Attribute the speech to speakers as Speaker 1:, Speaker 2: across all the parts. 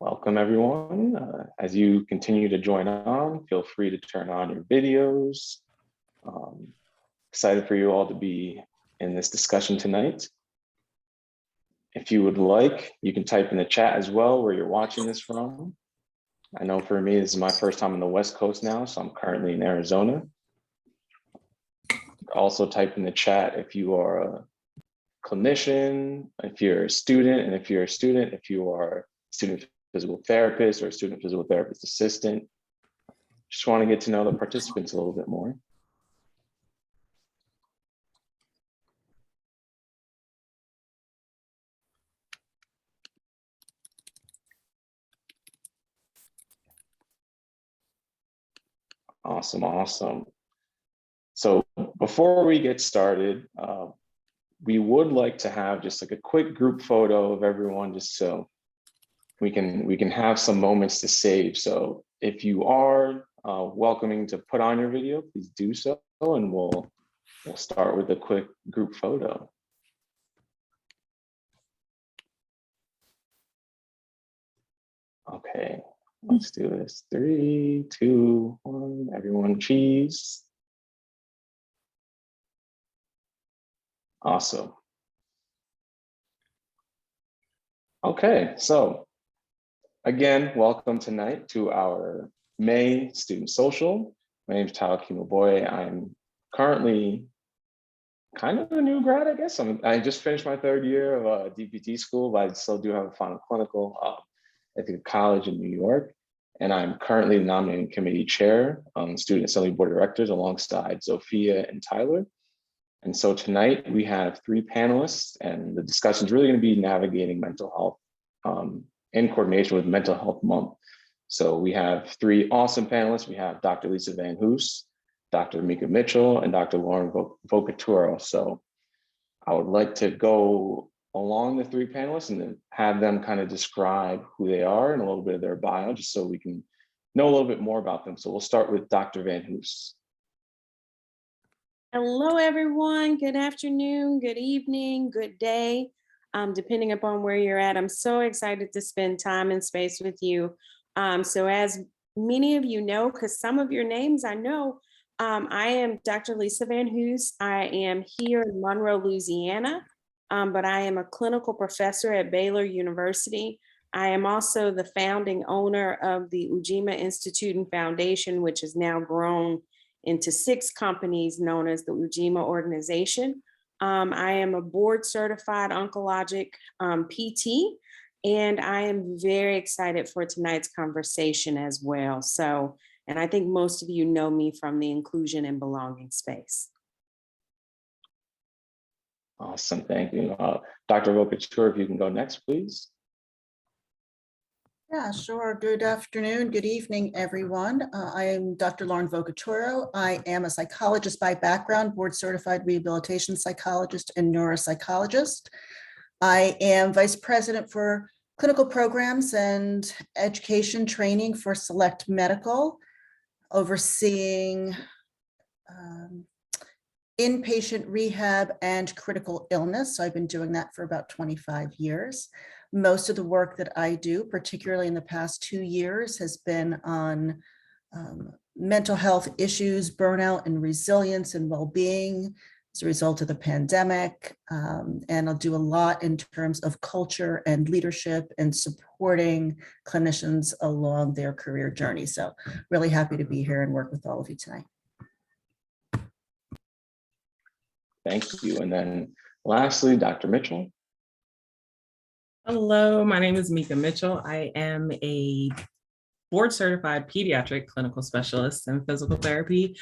Speaker 1: Welcome everyone. As you continue to join on, feel free to turn on your videos. Excited for you all to be in this discussion tonight. If you would like, you can type in the chat as well where you're watching this from. I know for me, this is my first time on the West Coast now, so I'm currently in Arizona. Also type in the chat if you are a clinician, if you're a student, and if you're a student, if you are a student physical therapist or a student physical therapist assistant. Just want to get to know the participants a little bit more. Awesome. So before we get started, we would like to have just like a quick group photo of everyone, just so we can have some moments to save. So if you are welcoming to put on your video, please do so, and we'll start with a quick group photo. Okay, let's do this. 3, 2, 1. Everyone cheese. Awesome. Okay, so again, welcome tonight to our May Student Social. My name is Tyler Kimaboy. I'm currently kind of a new grad, I guess. I just finished my 3rd year of DPT school, but I still do have a final clinical at the college in New York. And I'm currently the nominating committee chair on Student Assembly Board of Directors alongside Sophia and Tyler. And so tonight we have 3 panelists, and the discussion is really going to be navigating mental health in coordination with Mental Health Month. So we have 3 awesome panelists. We have Dr. Lisa Van Hoos, Dr. Mika Mitchell, and Dr. Lauren Vocatoro. So I would like to go along the 3 panelists and then have them kind of describe who they are and a little bit of their bio, just so we can know a little bit more about them. So we'll start with Dr. Van Hoos.
Speaker 2: Hello, everyone. Good afternoon, good evening, good day, depending upon where you're at. I'm so excited to spend time and space with you. So as many of you know, because some of your names I know, I am Dr. Lisa Van Hoos. I am here in Monroe, Louisiana, but I am a clinical professor at Baylor University. I am also the founding owner of the Ujima Institute and Foundation, which has now grown into 6 companies known as the Ujima organization. I am a board certified oncologic PT, and I am very excited for tonight's conversation as well. So, and I think most of you know me from the inclusion and belonging space.
Speaker 1: Awesome, thank you. Dr. Vocatoro, if you can go next, please.
Speaker 3: Yeah, sure. Good afternoon, good evening, everyone. I am Dr. Lauren Vocatoro. I am a psychologist by background, board certified rehabilitation psychologist and neuropsychologist. I am vice president for clinical programs and education training for Select Medical, overseeing inpatient rehab and critical illness. So I've been doing that for about 25 years. Most of the work that I do, particularly in the past 2 years, has been on mental health issues, burnout and resilience and well-being as a result of the pandemic. And I'll do a lot in terms of culture and leadership and supporting clinicians along their career journey. So really happy to be here and work with all of you tonight.
Speaker 1: Thank you. And then lastly, Dr. Mitchell.
Speaker 4: Hello, my name is Mika Mitchell. I am a board certified pediatric clinical specialist in physical therapy.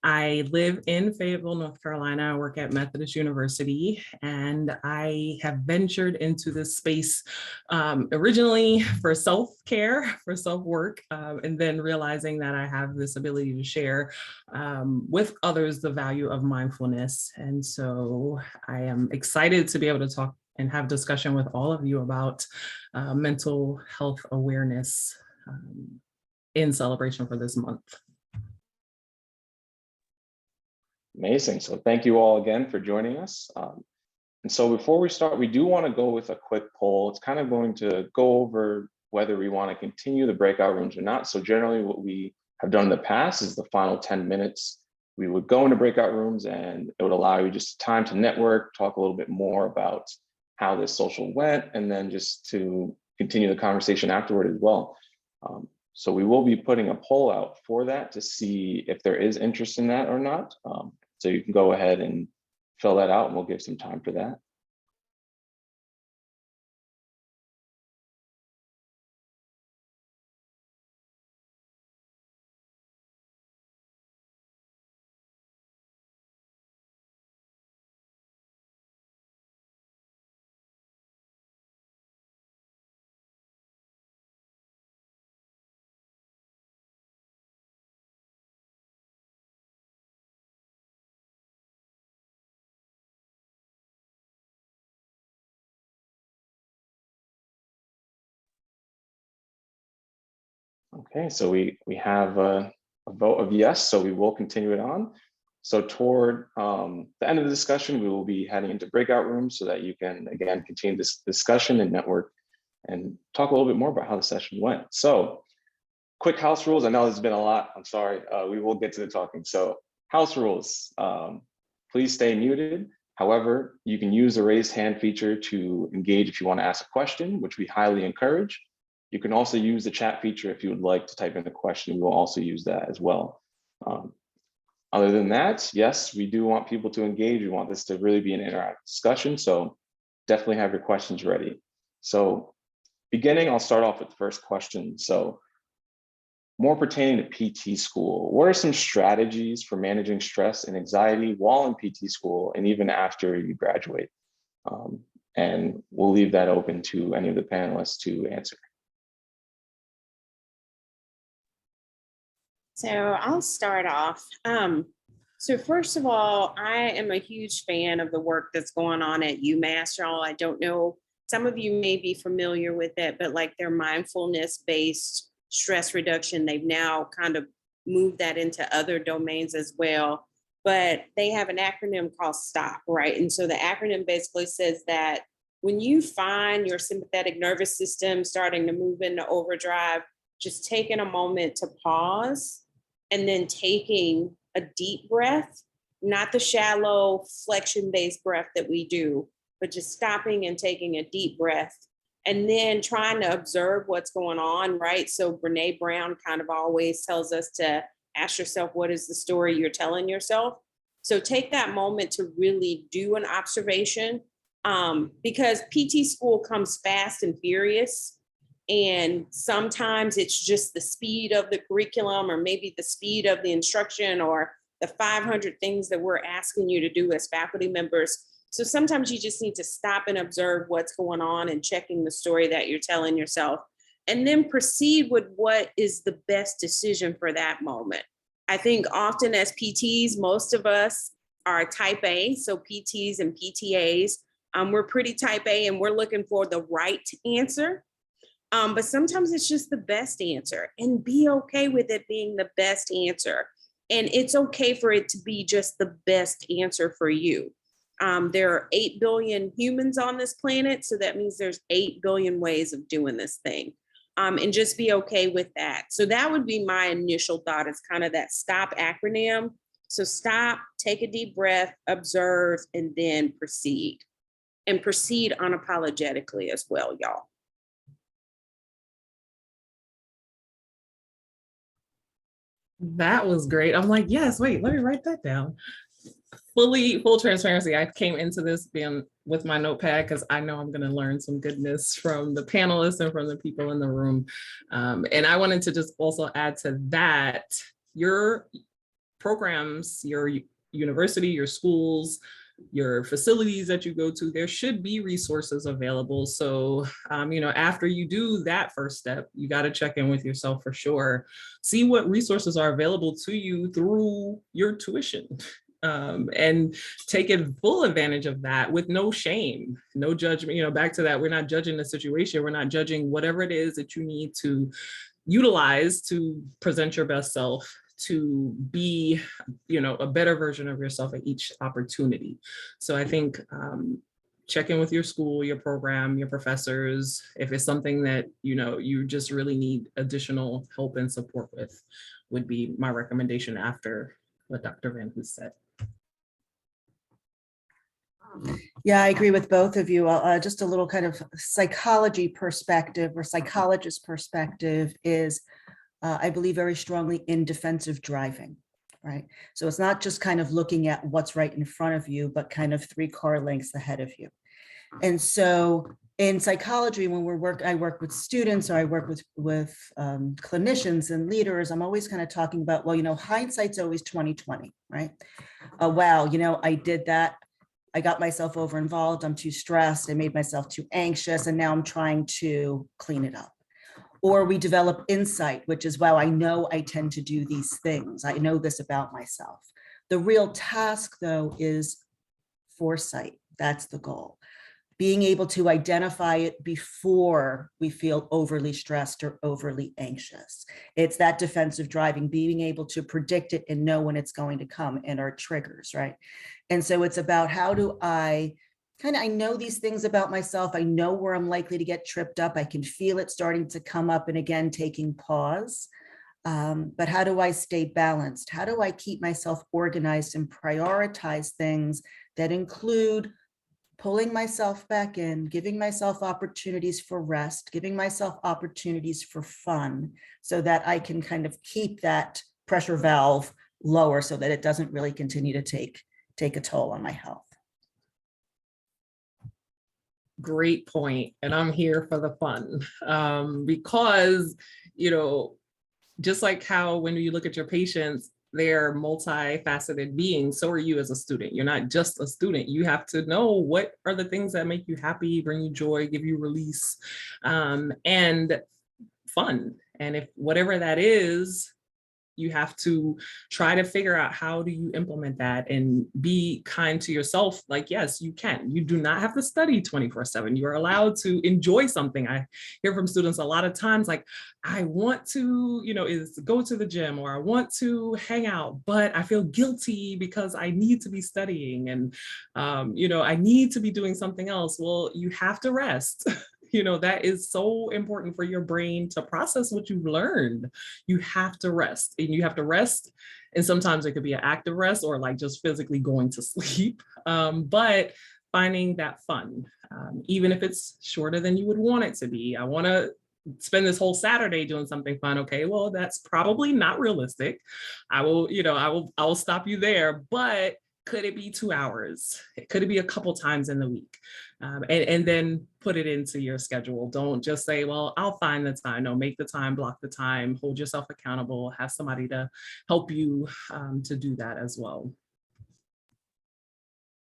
Speaker 4: I live in Fayetteville, North Carolina. I work at Methodist University, and I have ventured into this space originally for self-care, for self-work, and then realizing that I have this ability to share with others the value of mindfulness. And so I am excited to be able to talk and have discussion with all of you about mental health awareness in celebration for this month.
Speaker 1: Amazing. So thank you all again for joining us. And so before we start, we do want to go with a quick poll. It's kind of going to go over whether we want to continue the breakout rooms or not. So generally what we have done in the past is the final 10 minutes, we would go into breakout rooms and it would allow you just time to network, talk a little bit more about how this social went, and then just to continue the conversation afterward as well. So we will be putting a poll out for that to see if there is interest in that or not. So you can go ahead and fill that out and we'll give some time for that. Okay, so we have a vote of yes, so we will continue it on. So toward the end of the discussion, we will be heading into breakout rooms so that you can, again, continue this discussion and network and talk a little bit more about how the session went. So quick house rules. I know there's been a lot, I'm sorry. We will get to the talking. So house rules, please stay muted. However, you can use the raised hand feature to engage if you want to ask a question, which we highly encourage. You can also use the chat feature if you would like to type in a question. We will also use that as well. Other than that, yes, we do want people to engage. We want this to really be an interactive discussion. So definitely have your questions ready. So beginning, I'll start off with the first question. So more pertaining to PT school, what are some strategies for managing stress and anxiety while in PT school and even after you graduate? And we'll leave that open to any of the panelists to answer.
Speaker 2: So I'll start off. So first of all, I am a huge fan of the work that's going on at UMass, y'all. I don't know, some of you may be familiar with it, but like their mindfulness-based stress reduction, they've now kind of moved that into other domains as well. But they have an acronym called STOP, right? And so the acronym basically says that when you find your sympathetic nervous system starting to move into overdrive, just taking a moment to pause and then taking a deep breath, not the shallow flexion-based breath that we do, but just stopping and taking a deep breath and then trying to observe what's going on, right? So Brene Brown kind of always tells us to ask yourself, what is the story you're telling yourself? So take that moment to really do an observation, because PT school comes fast and furious. And sometimes it's just the speed of the curriculum or maybe the speed of the instruction or the 500 things that we're asking you to do as faculty members. So sometimes you just need to stop and observe what's going on and checking the story that you're telling yourself, and then proceed with what is the best decision for that moment. I think often as PTs, most of us are type A, so PTs and PTAs, we're pretty type A and we're looking for the right answer. But sometimes it's just the best answer, and be okay with it being the best answer. And it's okay for it to be just the best answer for you. There are 8 billion humans on this planet, so that means there's 8 billion ways of doing this thing. And just be okay with that. So that would be my initial thought, is kind of that STOP acronym. So stop, take a deep breath, observe, and then proceed. And proceed unapologetically as well, y'all.
Speaker 4: That was great. I'm like, yes, wait, let me write that down. Full transparency. I came into this being with my notepad because I know I'm going to learn some goodness from the panelists and from the people in the room. And I wanted to just also add to that, your programs, your university, your schools, your facilities that you go to, there should be resources available. So, after you do that first step, you got to check in with yourself for sure. See what resources are available to you through your tuition. And take full advantage of that with no shame, no judgment. Back to that, we're not judging the situation. We're not judging whatever it is that you need to utilize to present your best self, to be, a better version of yourself at each opportunity. So I think check in with your school, your program, your professors. If it's something that, you just really need additional help and support with, would be my recommendation after what Dr. Van Hoos said.
Speaker 3: Yeah, I agree with both of you. Just a little kind of psychology perspective or psychologist perspective is, I believe very strongly in defensive driving, right? So it's not just kind of looking at what's right in front of you, but kind of 3 car lengths ahead of you. And so in psychology, when I work with students, or I work with clinicians and leaders, I'm always kind of talking about, well, hindsight's always 20/20, right? Wow, I did that. I got myself over involved. I'm too stressed. I made myself too anxious. And now I'm trying to clean it up. Or we develop insight, which is, wow, I know I tend to do these things. I know this about myself. The real task, though, is foresight. That's the goal. Being able to identify it before we feel overly stressed or overly anxious. It's that defensive driving, being able to predict it and know when it's going to come, and our triggers, right? And so it's about, how do I know these things about myself. I know where I'm likely to get tripped up. I can feel it starting to come up, and again, taking pause. But how do I stay balanced? How do I keep myself organized and prioritize things that include pulling myself back in, giving myself opportunities for rest, giving myself opportunities for fun, so that I can kind of keep that pressure valve lower, so that it doesn't really continue to take a toll on my health.
Speaker 4: Great point. And I'm here for the fun, because, just like how when you look at your patients, they're multifaceted beings, so are you as a student. You're not just a student. You have to know what are the things that make you happy, bring you joy, give you release, and fun. And if whatever that is, you have to try to figure out, how do you implement that and be kind to yourself? Like, yes, you can. You do not have to study 24/7. You are allowed to enjoy something. I hear from students a lot of times, like, I want to, is go to the gym, or I want to hang out, but I feel guilty because I need to be studying, and, I need to be doing something else. Well, you have to rest. That is so important for your brain to process what you've learned. You have to rest, and you have to rest. And sometimes it could be an active rest, or like just physically going to sleep. But finding that fun, even if it's shorter than you would want it to be. I want to spend this whole Saturday doing something fun. Okay, well, that's probably not realistic. I will stop you there. But could it be 2 hours? Could it be a couple times in the week? And then put it into your schedule. Don't just say, well, I'll find the time. No, make the time, block the time, hold yourself accountable, have somebody to help you to do that as well.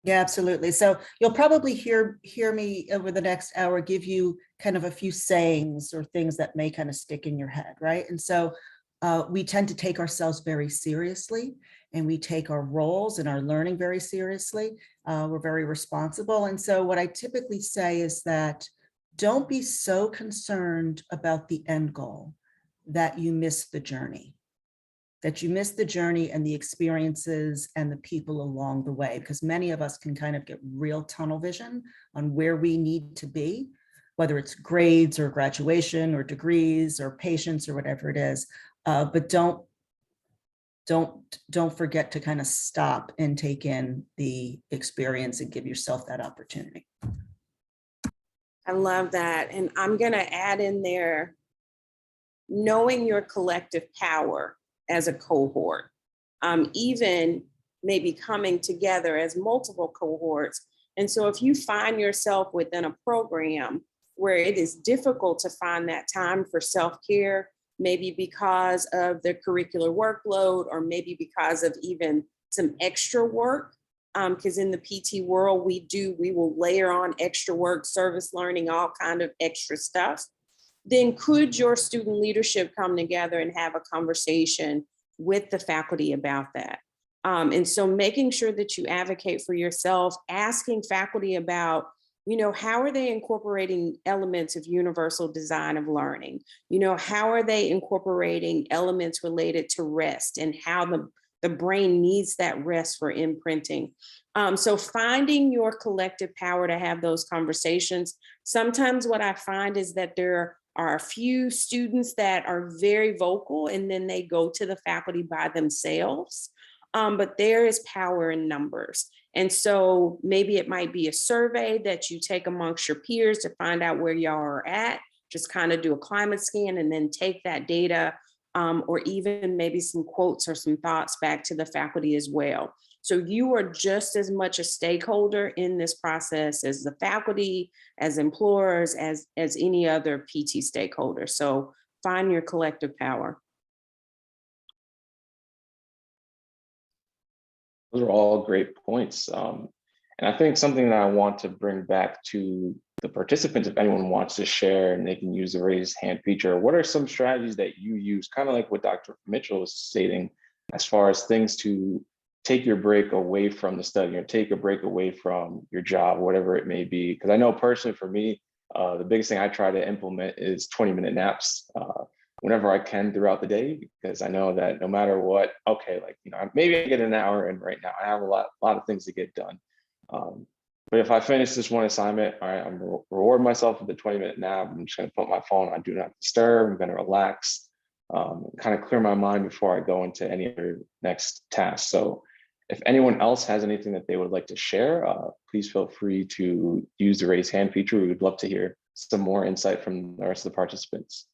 Speaker 3: Yeah, absolutely. So you'll probably hear me over the next hour give you kind of a few sayings or things that may kind of stick in your head, right? And so we tend to take ourselves very seriously, and we take our roles and our learning very seriously. We're very responsible. And so what I typically say is that don't be so concerned about the end goal that you miss the journey, and the experiences and the people along the way, because many of us can kind of get real tunnel vision on where we need to be, whether it's grades or graduation or degrees or patients or whatever it is. But don't forget to kind of stop and take in the experience and give yourself that opportunity.
Speaker 2: I love that. And I'm going to add in there, knowing your collective power as a cohort, even maybe coming together as multiple cohorts. And so if you find yourself within a program where it is difficult to find that time for self-care, maybe because of the curricular workload, or maybe because of even some extra work, because in the PT world, we will layer on extra work, service learning, all kind of extra stuff. Then could your student leadership come together and have a conversation with the faculty about that? And so making sure that you advocate for yourself, asking faculty about, how are they incorporating elements of universal design of learning? How are they incorporating elements related to rest, and how the brain needs that rest for imprinting. So finding your collective power to have those conversations. Sometimes what I find is that there are a few students that are very vocal and then they go to the faculty by themselves. But there is power in numbers. And so maybe it might be a survey that you take amongst your peers to find out where y'all are at, just kind of do a climate scan and then take that data, or even maybe some quotes or some thoughts back to the faculty as well. So you are just as much a stakeholder in this process as the faculty, as employers, as any other PT stakeholder. So find your collective power.
Speaker 1: Those are all great points. And I think something that I want to bring back to the participants, if anyone wants to share and they can use the raise hand feature, what are some strategies that you use, kind of like what Dr. Mitchell was stating, as far as things to take your break away from the study or take a break away from your job, whatever it may be? Because I know personally for me, the biggest thing I try to implement is 20-minute naps whenever I can throughout the day, because I know that no matter what, okay, like, maybe I get an hour in right now. I have a lot of things to get done. But if I finish this one assignment, all right, I'm gonna reward myself with the 20-minute nap. I'm just gonna put my phone on do not disturb. I'm gonna relax, kind of clear my mind before I go into any other next task. So if anyone else has anything that they would like to share, please feel free to use the raise hand feature. We would love to hear some more insight from the rest of the participants.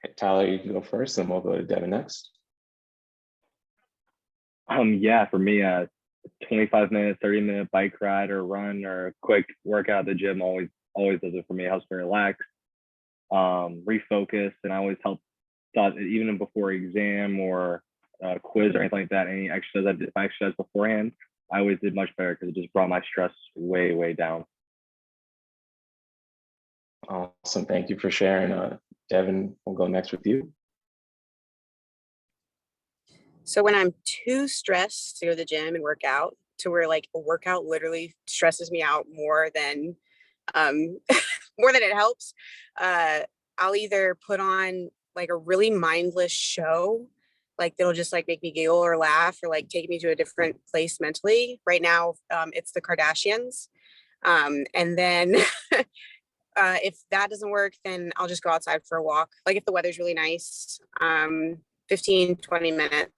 Speaker 1: Okay, Tyler, you can go first, and we'll go to Devin next.
Speaker 5: Yeah, for me, 25-minute, 30-minute bike ride or run or a quick workout at the gym always does it for me. It helps me relax, refocus, and I always thought even before exam or quiz or anything like that, any exercise if I exercised beforehand, I always did much better because it just brought my stress way down.
Speaker 1: Awesome, thank you for sharing. Devin, we'll go next with you.
Speaker 6: So when I'm too stressed to go to the gym and work out, to where like a workout literally stresses me out more than more than it helps, I'll either put on like a really mindless show, like that'll just like make me giggle or laugh or like take me to a different place mentally. Right now, it's the Kardashians. And then if that doesn't work, then I'll just go outside for a walk. Like if the weather's really nice, 15, 20 minutes.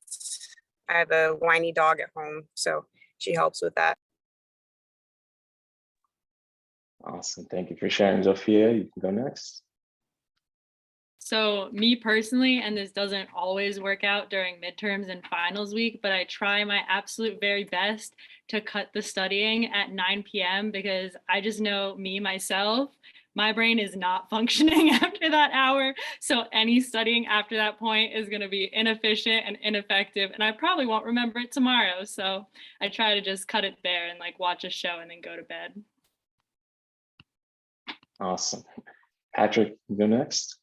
Speaker 6: I have a whiny dog at home, so she helps with that.
Speaker 1: Awesome, thank you for sharing. Zofia, you can go next.
Speaker 7: So me personally, and this doesn't always work out during midterms and finals week, but I try my absolute very best to cut the studying at 9 p.m. because I just know myself, my brain is not functioning after that hour. So any studying after that point is going to be inefficient and ineffective, and I probably won't remember it tomorrow. So I try to just cut it there and like watch a show and then go to bed.
Speaker 1: Awesome. Patrick, you go next.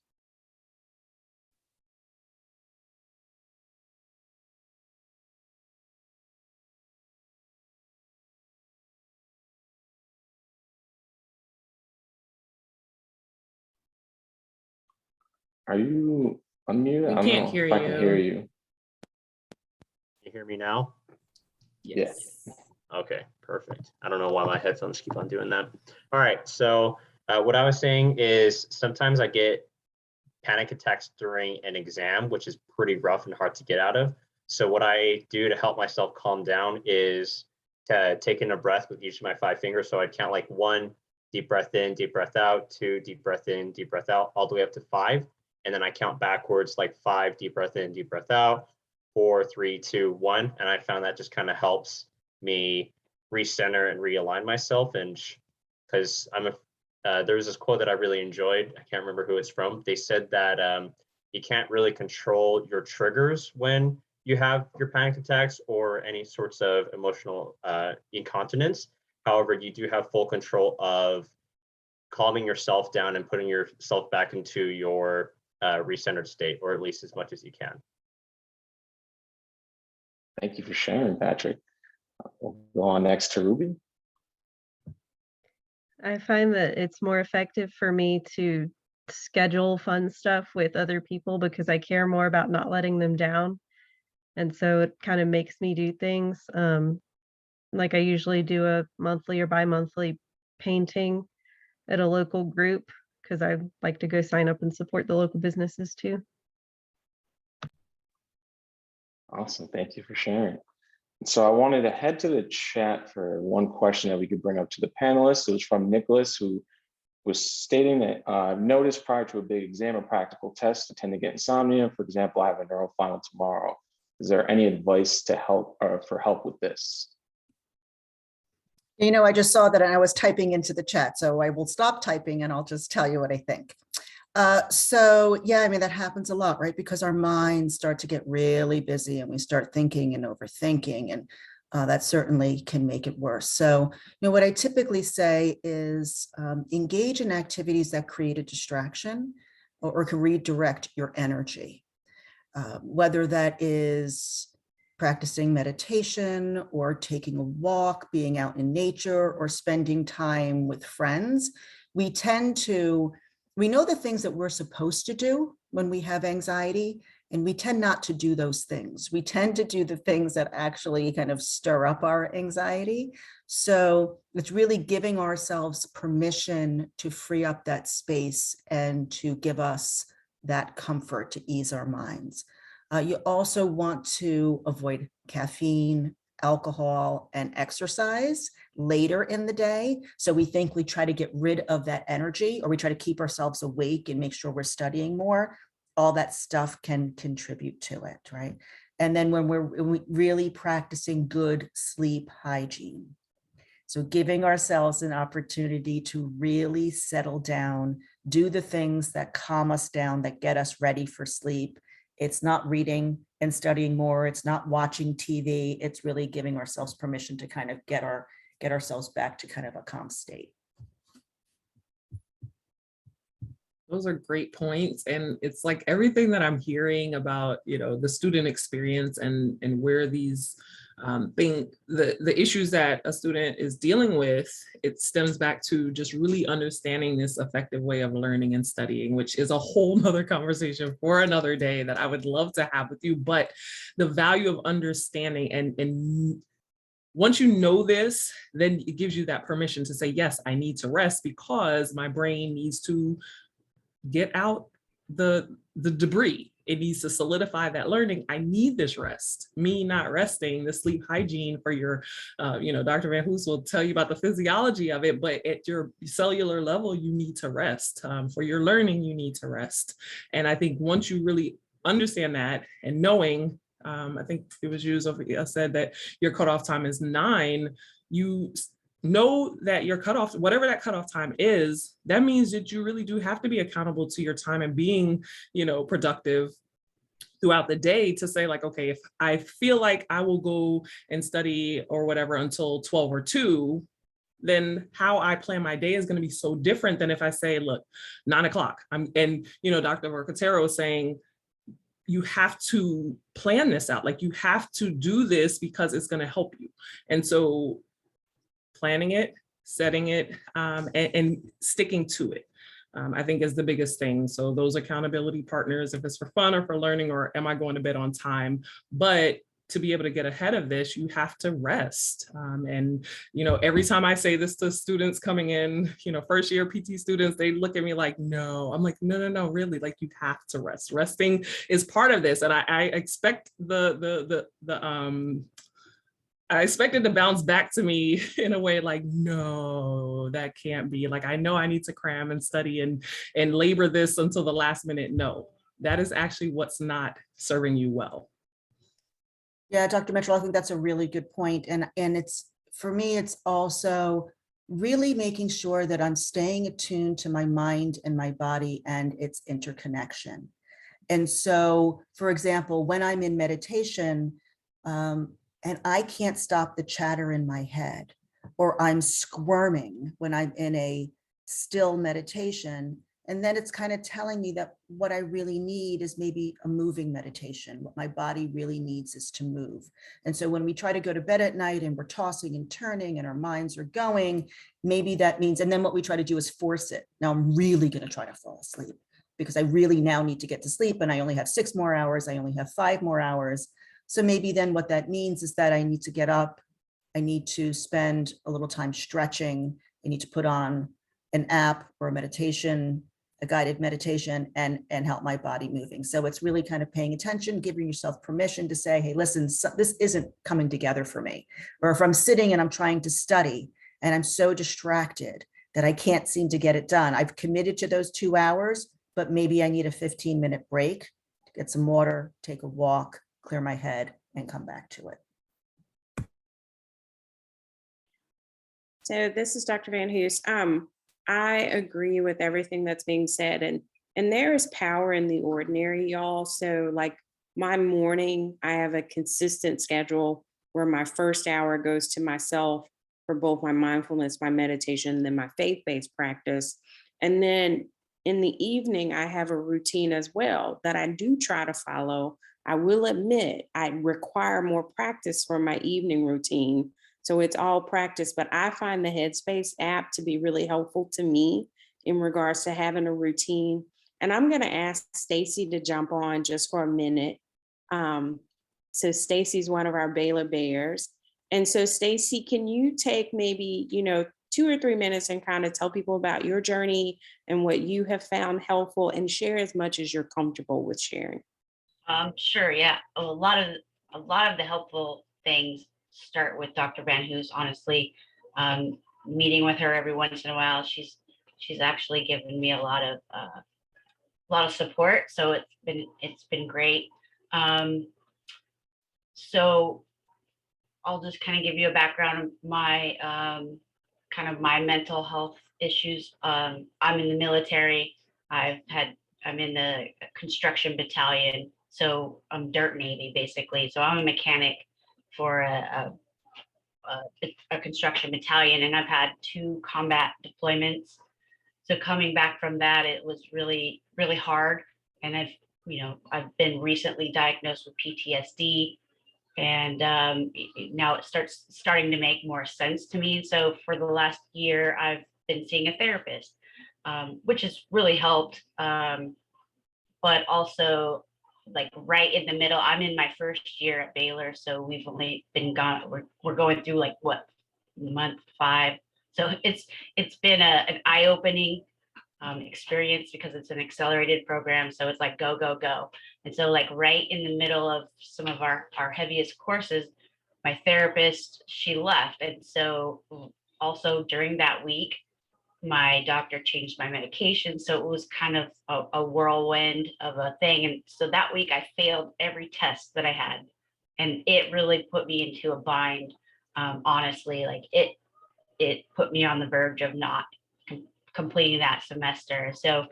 Speaker 1: Are you unmuted? I don't know if I can hear you.
Speaker 8: Can you hear me now?
Speaker 1: Yes.
Speaker 8: Okay, perfect. I don't know why my headphones keep on doing that. All right, so what I was saying is sometimes I get panic attacks during an exam, which is pretty rough and hard to get out of. So what I do to help myself calm down is to take in a breath with each of my 5 fingers. So I'd count like 1, deep breath in, deep breath out, 2, deep breath in, deep breath out, all the way up to 5. And then I count backwards like 5, deep breath in, deep breath out, 4, 3, 2, 1. And I found that just kind of helps me recenter and realign myself. And because there was this quote that I really enjoyed. I can't remember who it's from. They said that you can't really control your triggers when you have your panic attacks or any sorts of emotional incontinence. However, you do have full control of calming yourself down and putting yourself back into your recentered state, or at least as much as you can.
Speaker 1: Thank you for sharing, Patrick. We'll go on next to Ruby.
Speaker 9: I find that it's more effective for me to schedule fun stuff with other people because I care more about not letting them down. And so it kind of makes me do things. Like I usually do a monthly or bi-monthly painting at a local group because I like to go sign up and support the local businesses too.
Speaker 1: Awesome, thank you for sharing. So I wanted to head to the chat for one question that we could bring up to the panelists. It was from Nicholas, who was stating that noticed prior to a big exam or practical test, I tend to get insomnia. For example, I have a neuro final tomorrow. Is there any advice to help or for help with this?
Speaker 3: You know, I just saw that and I was typing into the chat, so I will stop typing and I'll just tell you what I think. So yeah, I mean, that happens a lot, right? Because our minds start to get really busy and we start thinking and overthinking, and that certainly can make it worse. So, you know, what I typically say is engage in activities that create a distraction or can redirect your energy, whether that is practicing meditation or taking a walk, being out in nature, or spending time with friends. We know the things that we're supposed to do when we have anxiety, and we tend not to do those things. We tend to do the things that actually kind of stir up our anxiety. So it's really giving ourselves permission to free up that space and to give us that comfort to ease our minds. You also want to avoid caffeine, alcohol, and exercise later in the day. So we think we try to get rid of that energy, or we try to keep ourselves awake and make sure we're studying more. All that stuff can contribute to it, right? And then when we're really practicing good sleep hygiene. So giving ourselves an opportunity to really settle down, do the things that calm us down, that get us ready for sleep. It's not reading and studying more. It's not watching TV. It's really giving ourselves permission to kind of get ourselves back to kind of a calm state.
Speaker 4: Those are great points. And it's like everything that I'm hearing about, you know, the student experience and where these the issues that a student is dealing with, it stems back to just really understanding this effective way of learning and studying, which is a whole nother conversation for another day that I would love to have with you. But the value of understanding and once you know this, then it gives you that permission to say, yes, I need to rest because my brain needs to get out the debris. It needs to solidify that learning. I need this rest. Me not resting, the sleep hygiene for your, Dr. Van Hoos will tell you about the physiology of it, but at your cellular level, you need to rest. For your learning, you need to rest. And I think once you really understand that and knowing, I think it was you, Sophia, said that your cutoff time is 9, you know that your cutoff, whatever that cutoff time is, that means that you really do have to be accountable to your time and being, productive throughout the day to say like, okay, if I feel like I will go and study or whatever until 12 or 2, then how I plan my day is going to be so different than if I say, look, 9 o'clock. Dr. Vocatoro is saying, you have to plan this out. Like you have to do this because it's going to help you. And so planning it, setting it, and sticking to it, I think is the biggest thing. So those accountability partners, if it's for fun or for learning, or am I going to bed on time? But to be able to get ahead of this, you have to rest. Every time I say this to students coming in, first year PT students, they look at me like, no. I'm like, no, really, like you have to rest. Resting is part of this. And I expect I expected to bounce back to me in a way like, no, that can't be. Like, I know I need to cram and study and labor this until the last minute. No, that is actually what's not serving you well.
Speaker 3: Yeah, Dr. Mitchell, I think that's a really good point. And it's, for me, it's also really making sure that I'm staying attuned to my mind and my body and its interconnection. And so, for example, when I'm in meditation, and I can't stop the chatter in my head, or I'm squirming when I'm in a still meditation, And then it's kind of telling me that what I really need is maybe a moving meditation. What my body really needs is to move. And so when we try to go to bed at night and we're tossing and turning and our minds are going, maybe that means, and then what we try to do is force it. Now I'm really going to try to fall asleep because I really now need to get to sleep and I only have 6 more hours. I only have 5 more hours. So maybe then what that means is that I need to get up. I need to spend a little time stretching. I need to put on an app or a meditation, a guided meditation, and help my body moving. So it's really kind of paying attention, giving yourself permission to say, hey, listen, this isn't coming together for me. Or if I'm sitting and I'm trying to study and I'm so distracted that I can't seem to get it done, I've committed to those 2 hours, but maybe I need a 15-minute break, get some water, take a walk, clear my head, and come back to it.
Speaker 2: So this is Dr. Van Hoos. I agree with everything that's being said, and there is power in the ordinary, y'all. So like my morning, I have a consistent schedule where my first hour goes to myself for both my mindfulness, my meditation, and then my faith-based practice. And then in the evening, I have a routine as well that I do try to follow. I will admit I require more practice for my evening routine. So it's all practice, but I find the Headspace app to be really helpful to me in regards to having a routine. And I'm going to ask Stacy to jump on just for a minute. So Stacy's one of our Baylor Bears. And so Stacy, can you take maybe, 2 or 3 minutes and kind of tell people about your journey and what you have found helpful, and share as much as you're comfortable with sharing?
Speaker 10: Sure. Yeah. A lot of the helpful things start with Dr. Van Hoos, honestly. Meeting with her every once in a while, she's actually given me a lot of support. So it's been great. So I'll just kind of give you a background of my my mental health issues. I'm in the military. I'm in the construction battalion. So I'm dirt Navy basically. So I'm a mechanic for a construction battalion, and I've had 2 combat deployments. So coming back from that, it was really, really hard. And I've been recently diagnosed with PTSD, and now it starting to make more sense to me. So for the last year, I've been seeing a therapist, which has really helped. But also, like right in the middle, I'm in my first year at Baylor, so we've only been gone. We're going through like month 5. So it's been an eye-opening experience because it's an accelerated program. So it's like go, go, go. And so like right in the middle of some of our heaviest courses, my therapist, she left. And so also during that week, my doctor changed my medication. So it was kind of a whirlwind of a thing. And so that week I failed every test that I had. And it really put me into a bind. Honestly, like it put me on the verge of not completing that semester. So,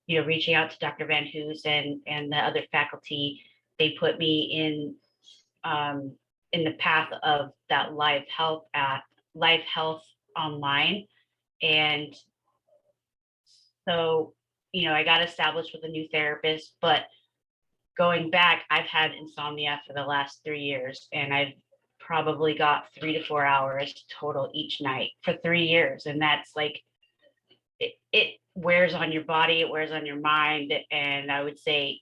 Speaker 10: reaching out to Dr. Van Hoos and the other faculty, they put me in the path of that Live Health online. And so, I got established with a new therapist, but going back, I've had insomnia for the last 3 years, and I've probably got 3 to 4 hours total each night for 3 years. And that's like, it wears on your body, it wears on your mind. And I would say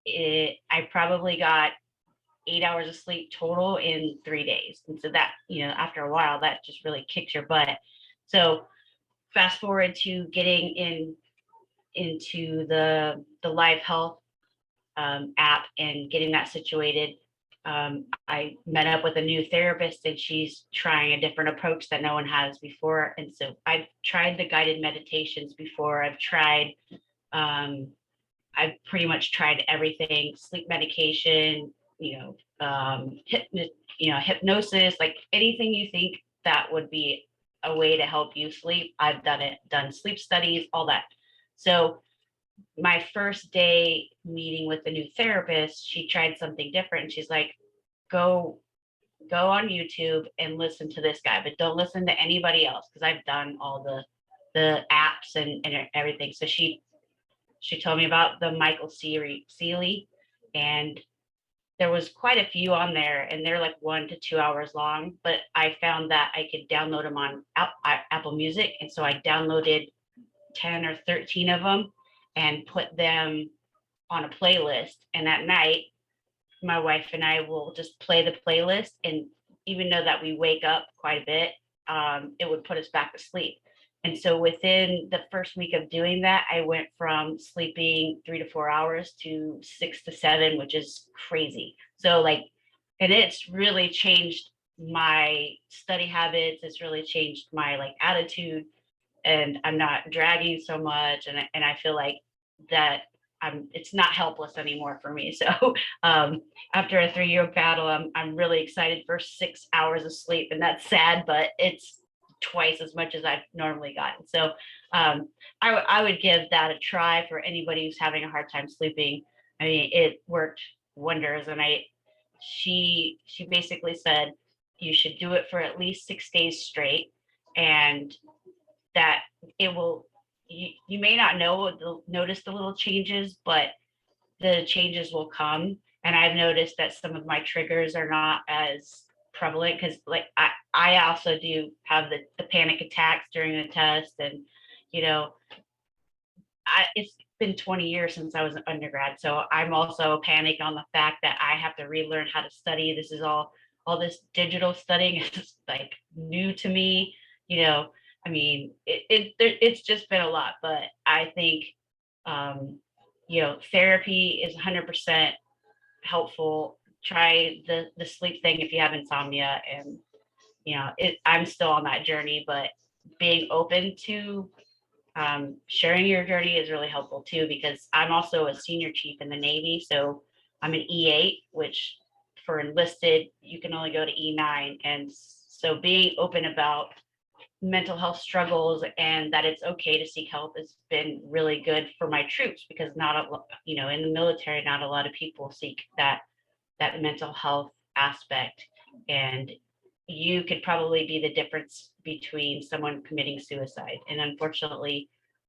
Speaker 10: I probably got 8 hours of sleep total in 3 days. And so that, after a while, that just really kicks your butt. So fast forward to getting into the Live Health app and getting that situated. I met up with a new therapist, and she's trying a different approach that no one has before. And so I've tried the guided meditations before. I've pretty much tried everything: sleep medication, hypnosis, like anything you think that would be a way to help you sleep. I've done sleep studies, all that. So my first day meeting with the new therapist, she tried something different. And she's like, go on YouTube and listen to this guy, but don't listen to anybody else, because I've done all the the apps and everything. So she told me about the Michael Sealy, and there was quite a few on there, and they're like 1 to 2 hours long, but I found that I could download them on Apple Music. And so I downloaded 10 or 13 of them and put them on a playlist. And at night, my wife and I will just play the playlist. And even though that we wake up quite a bit, it would put us back to sleep. And so within the first week of doing that, I went from sleeping 3 to 4 hours to 6 to 7, which is crazy. So like, and it's really changed my study habits. It's really changed my like attitude, and I'm not dragging so much. And I feel like that it's not helpless anymore for me. So after a 3-year battle, I'm really excited for 6 hours of sleep, and that's sad, but it's twice as much as I've normally gotten. So I would give that a try for anybody who's having a hard time sleeping. I mean, it worked wonders. And she basically said you should do it for at least 6 days straight, and that it will, you may not notice the little changes, but the changes will come. And I've noticed that some of my triggers are not as prevalent, because like I also do have the panic attacks during the test. And it's been 20 years since I was an undergrad, so I'm also panicked on the fact that I have to relearn how to study. This is all this digital studying is like new to me. I mean, it's just been a lot. But I think therapy is 100% helpful. Try the sleep thing if you have insomnia. And I'm still on that journey, but being open to sharing your journey is really helpful too, because I'm also a senior chief in the Navy. So I'm an E8, which for enlisted, you can only go to E9. And so being open about mental health struggles and that it's okay to seek help has been really good for my troops, because in the military, not a lot of people seek that mental health aspect. And you could probably be the difference between someone committing suicide. And unfortunately,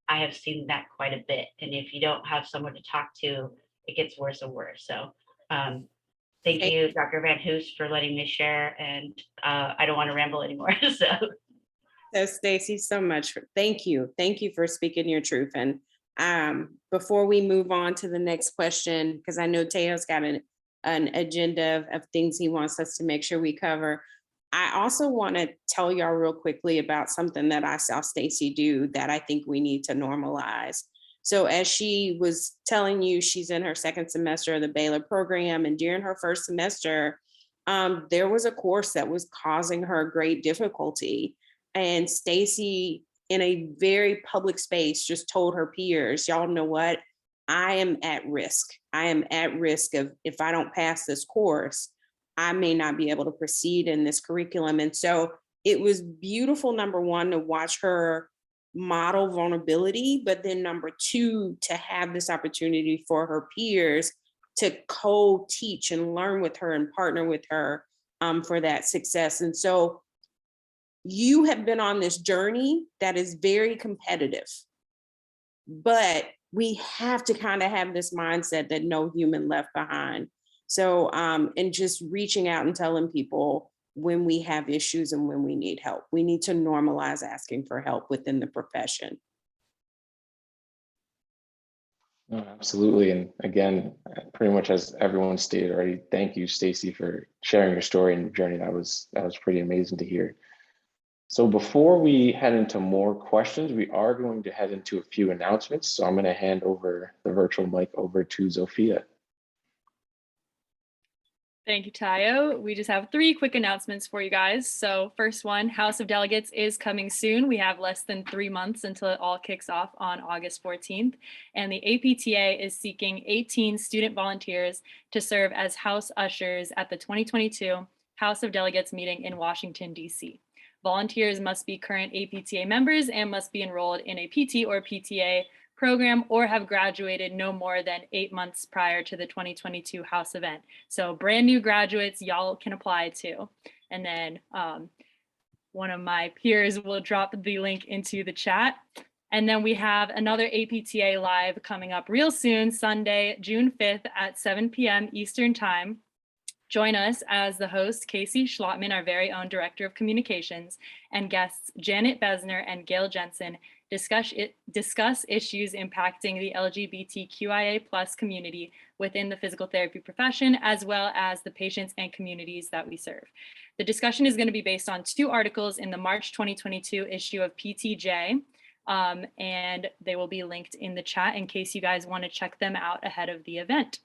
Speaker 10: I have seen that quite a bit. And if you don't have someone to talk to, it gets worse and worse. So thank you, Dr. Van Hoos, for letting me share. And I don't want to ramble anymore.
Speaker 2: So Stacy, so much. Thank you. Thank you for speaking your truth. And before we move on to the next question, because I know Teo's got an agenda of things he wants us to make sure we cover. I also want to tell y'all real quickly about something that I saw Stacy do that I think we need to normalize. So as she was telling you, she's in her second semester of the Baylor program, and during her first semester, there was a course that was causing her great difficulty. And Stacy, in a very public space, just told her peers, y'all know what? I am at risk. I am at risk of, if I don't pass this course, I may not be able to proceed in this curriculum. And so it was beautiful, number one, to watch her model vulnerability, but then number two, to have this opportunity for her peers to co-teach and learn with her and partner with her for that success. And so you have been on this journey that is very competitive, but we have to kind of have this mindset that no human left behind. So, and just reaching out and telling people when we have issues and when we need help. We need to normalize asking for help within the profession.
Speaker 1: No, absolutely. And again, pretty much as everyone stated already, thank you, Stacy, for sharing your story and your journey. That was pretty amazing to hear. So before we head into more questions, we are going to head into a few announcements. So I'm going to hand over the virtual mic over to Zofia.
Speaker 7: Thank you, Tayo. We just have 3 quick announcements for you guys. So first one, House of Delegates is coming soon. We have less than 3 months until it all kicks off on August 14th. And the APTA is seeking 18 student volunteers to serve as house ushers at the 2022 House of Delegates meeting in Washington, D.C. Volunteers must be current APTA members and must be enrolled in a PT or PTA program or have graduated no more than 8 months prior to the 2022 House event. So brand new graduates, y'all can apply too. And then one of my peers will drop the link into the chat. And then we have another APTA Live coming up real soon, Sunday, June 5th at 7 p.m. Eastern Time. Join us as the host, Casey Schlottman, our very own Director of Communications, and guests Janet Besner and Gail Jensen discuss issues impacting the LGBTQIA+ community within the physical therapy profession, as well as the patients and communities that we serve. The discussion is going to be based on 2 articles in the March 2022 issue of PTJ, and they will be linked in the chat in case you guys want to check them out ahead of the event.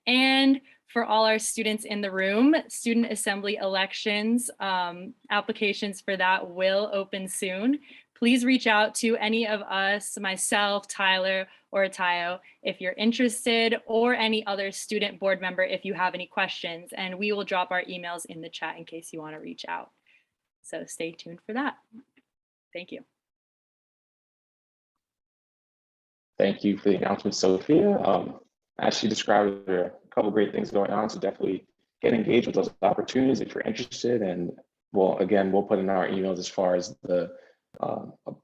Speaker 7: And for all our students in the room, student assembly elections, applications for that will open soon. Please reach out to any of us, myself, Tyler, or Atayo, if you're interested, or any other student board member if you have any questions, and we will drop our emails in the chat in case you want to reach out. So stay tuned for that. Thank you.
Speaker 1: Thank you for the announcement, Sophia. As she described, there are a couple great things going on, so definitely get engaged with those opportunities if you're interested. And we'll put in our emails as far as the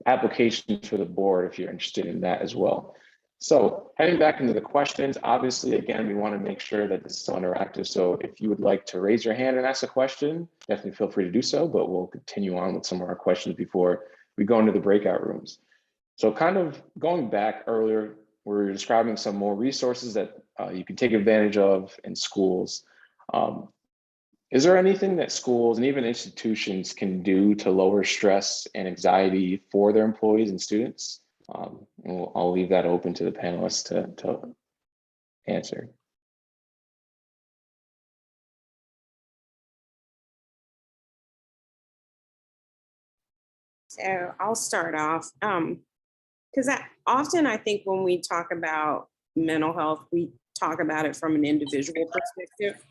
Speaker 1: application for the board if you're interested in that as well. So heading back into the questions, obviously, again, we want to make sure that this is interactive. So if you would like to raise your hand and ask a question, definitely feel free to do so, but we'll continue on with some of our questions before we go into the breakout rooms. So kind of going back earlier, we were describing some more resources that you can take advantage of in schools. Is there anything that schools and even institutions can do to lower stress and anxiety for their employees and students? I'll leave that open to the panelists to answer.
Speaker 2: So I'll start off. Because I think when we talk about mental health, we talk about it from an individual perspective.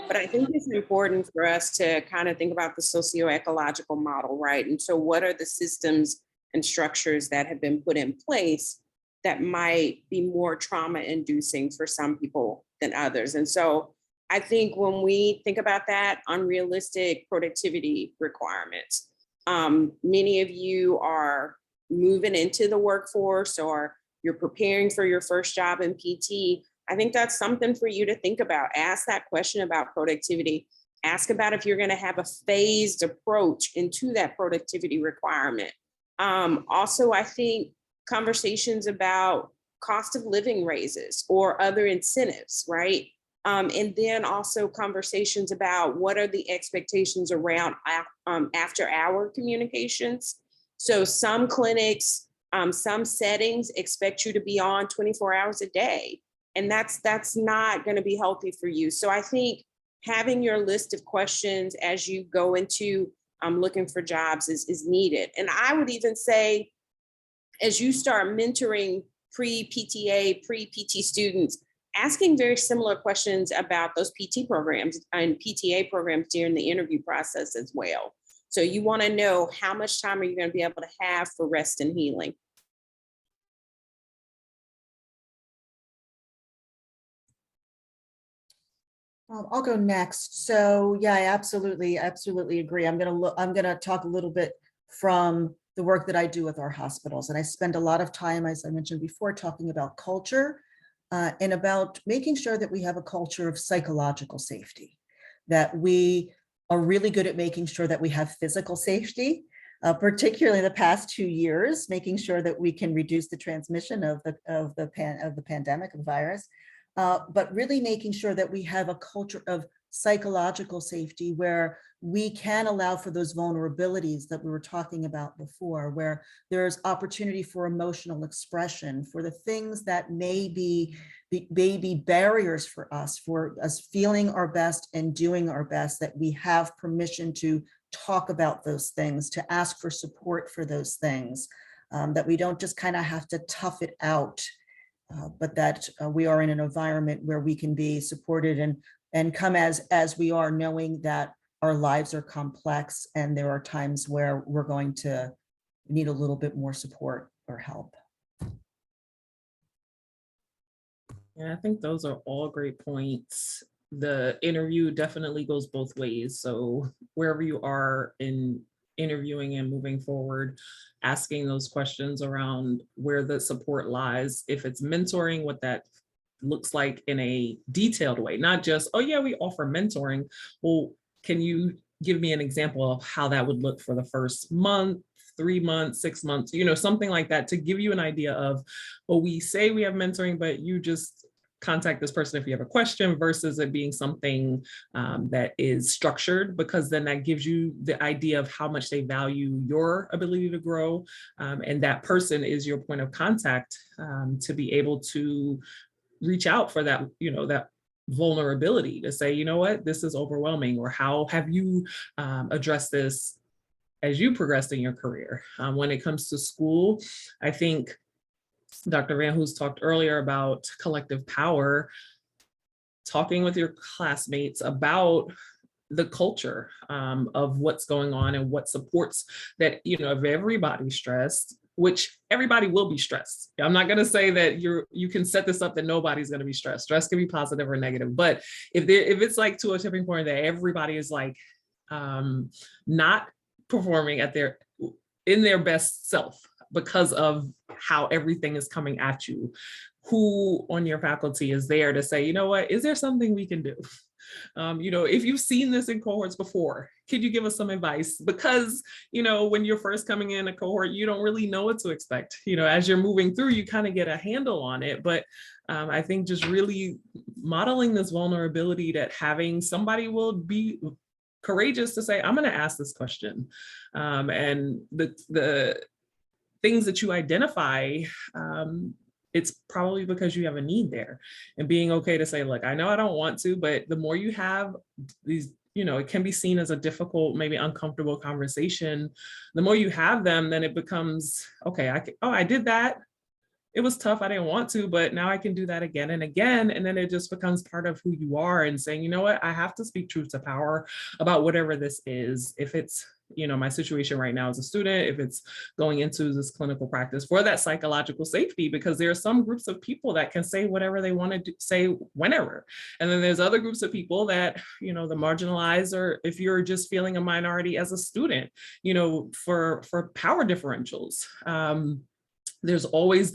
Speaker 2: But I think it's important for us to kind of think about the socioecological model, right? And so what are the systems and structures that have been put in place that might be more trauma-inducing for some people than others? And so I think when we think about that, unrealistic productivity requirements, many of you are moving into the workforce or you're preparing for your first job in PT. I think that's something for you to think about. Ask that question about productivity. Ask about if you're going to have a phased approach into that productivity requirement. Also, I think conversations about cost of living raises or other incentives, right? And then also conversations about what are the expectations around after hour communications. So some clinics, some settings expect you to be on 24 hours a day, and that's not going to be healthy for you. So I think having your list of questions as you go into looking for jobs is needed. And I would even say, as you start mentoring pre-PTA, pre-PT students, asking very similar questions about those PT programs and PTA programs during the interview process as well. So you want to know how much time are you going to be able to have for rest and healing.
Speaker 3: I'll go next. So yeah, I absolutely agree. I'm gonna talk a little bit from the work that I do with our hospitals, and I spend a lot of time, as I mentioned before, talking about culture and about making sure that we have a culture of psychological safety, that we are really good at making sure that we have physical safety, particularly in the past 2 years, making sure that we can reduce the transmission of the pandemic of virus. But really making sure that we have a culture of psychological safety where we can allow for those vulnerabilities that we were talking about before, where there's opportunity for emotional expression, for the things that may be barriers for us feeling our best and doing our best, that we have permission to talk about those things, to ask for support for those things, that we don't just kind of have to tough it out. But that we are in an environment where we can be supported and come as we are, knowing that our lives are complex and there are times where we're going to need a little bit more support or help.
Speaker 4: Yeah, I think those are all great points. the interview definitely goes both ways. So wherever you are in interviewing and moving forward, asking those questions around where the support lies, if it's mentoring, what that looks like in a detailed way, not just, oh yeah, we offer mentoring. Well, can you give me an example of how that would look for the first month, 3 months, 6 months, something like that, to give you an idea of, well, we say we have mentoring, but you just contact this person if you have a question, versus it being something that is structured, because then that gives you the idea of how much they value your ability to grow. And that person is your point of contact to be able to reach out for that, that vulnerability to say, you know what, this is overwhelming, or how have you addressed this as you progressed in your career? When it comes to school, I think Dr. Van Hoos talked earlier about collective power, talking with your classmates about the culture of what's going on and what supports that, if everybody's stressed, which everybody will be stressed. I'm not going to say that you can set this up that nobody's going to be stressed. Stress can be positive or negative, but if it's like to a tipping point that everybody is like not performing in their best self because of how everything is coming at you, who on your faculty is there to say, you know what, is there something we can do? If you've seen this in cohorts before, could you give us some advice? Because, when you're first coming in a cohort, you don't really know what to expect. As you're moving through, you kind of get a handle on it. But I think just really modeling this vulnerability, that having somebody will be courageous to say, I'm going to ask this question. And the things that you identify, it's probably because you have a need there, and being okay to say, look, I know I don't want to, but the more you have these, it can be seen as a difficult, maybe uncomfortable conversation. The more you have them, then it becomes, okay, I did that. It was tough. I didn't want to, but now I can do that again and again. And then it just becomes part of who you are, and saying, you know what, I have to speak truth to power about whatever this is. If it's, my situation right now as a student, if it's going into this clinical practice, for that psychological safety, because there are some groups of people that can say whatever they want to say whenever. And then there's other groups of people that, the marginalized, or if you're just feeling a minority as a student, for power differentials. There's always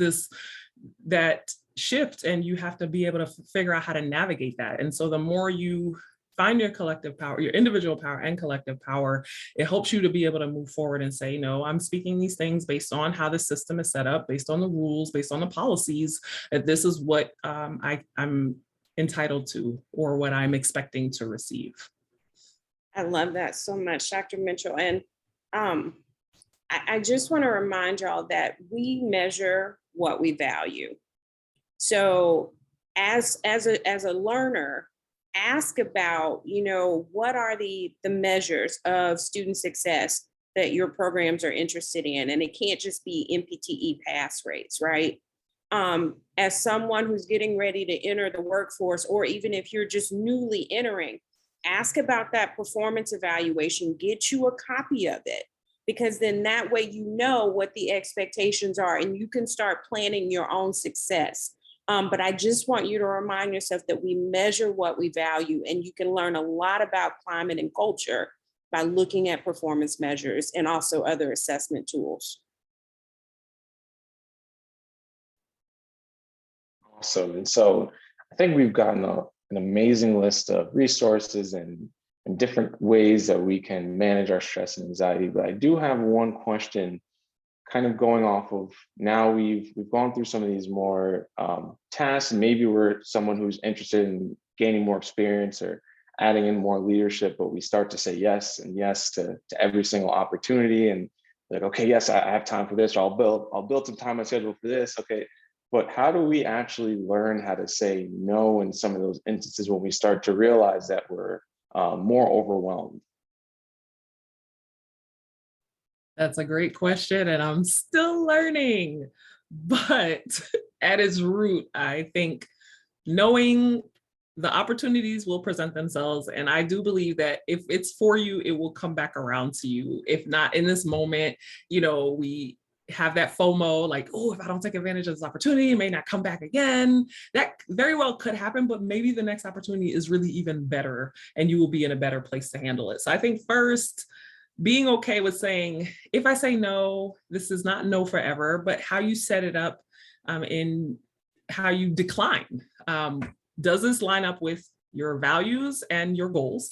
Speaker 4: that shift, and you have to be able to figure out how to navigate that. And so the more you find your collective power, your individual power and collective power, it helps you to be able to move forward and say, no, I'm speaking these things based on how the system is set up, based on the rules, based on the policies, that this is what I'm entitled to, or what I'm expecting to receive.
Speaker 2: I love that so much, Dr. Mitchell. And I just want to remind y'all that we measure what we value. So as a learner, ask about, what are the measures of student success that your programs are interested in? And it can't just be MPTE pass rates, right? As someone who's getting ready to enter the workforce, or even if you're just newly entering, ask about that performance evaluation, get you a copy of it, because then that way you know what the expectations are and you can start planning your own success. But I just want you to remind yourself that we measure what we value, and you can learn a lot about climate and culture by looking at performance measures and also other assessment tools.
Speaker 1: Awesome. And so I think we've gotten an amazing list of resources and different ways that we can manage our stress and anxiety. But I do have one question, kind of going off of, now we've gone through some of these more tasks, and maybe we're someone who's interested in gaining more experience or adding in more leadership, but we start to say yes and yes to every single opportunity, and like, okay, yes, I have time for this, or I'll build some time on my schedule for this. Okay, but how do we actually learn how to say no in some of those instances when we start to realize that we're more overwhelmed?
Speaker 4: That's a great question, and I'm still learning. But at its root, I think knowing the opportunities will present themselves. And I do believe that if it's for you, it will come back around to you. If not in this moment, we have that FOMO, like, oh, if I don't take advantage of this opportunity, it may not come back again. That very well could happen, but maybe the next opportunity is really even better and you will be in a better place to handle it. So I think first, being okay with saying, if I say no, this is not no forever, but how you set it up in how you decline. Does this line up with your values and your goals?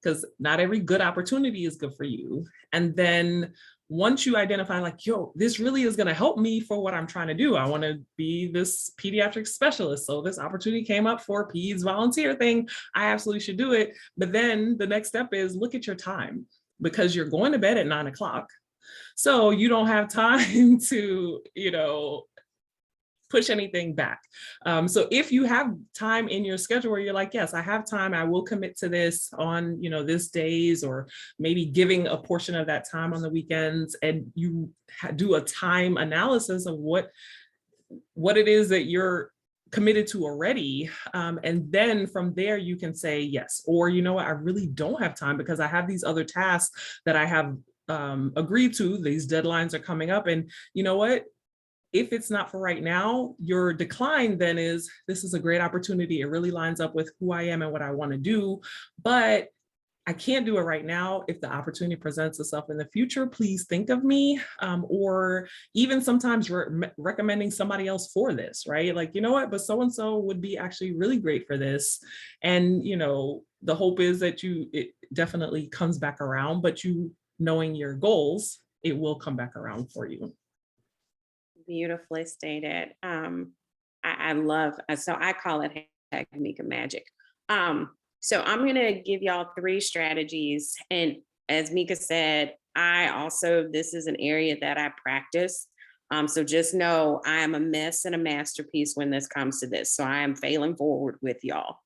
Speaker 4: Because not every good opportunity is good for you. And then once you identify like, yo, this really is going to help me for what I'm trying to do. I want to be this pediatric specialist. So this opportunity came up for a peds volunteer thing. I absolutely should do it. But then the next step is look at your time, because you're going to bed at 9 o'clock. So you don't have time to, push anything back. So if you have time in your schedule where you're like, yes, I have time, I will commit to this on, this days, or maybe giving a portion of that time on the weekends, and you do a time analysis of what it is that you're committed to already. And then from there you can say yes, or you know what, I really don't have time because I have these other tasks that I have agreed to. These deadlines are coming up, and you know what? If it's not for right now, your decline then is, this is a great opportunity. It really lines up with who I am and what I want to do, but I can't do it right now. If the opportunity presents itself in the future, please think of me. Or even sometimes recommending somebody else for this, right? Like, you know what, but so-and-so would be actually really great for this. And, the hope is that it definitely comes back around, but you knowing your goals, it will come back around for you.
Speaker 2: Beautifully stated. I love, so I call it Mika magic. So I'm going to give y'all 3 strategies. And as Mika said, this is an area that I practice. So just know I am a mess and a masterpiece when this comes to this. So I am failing forward with y'all.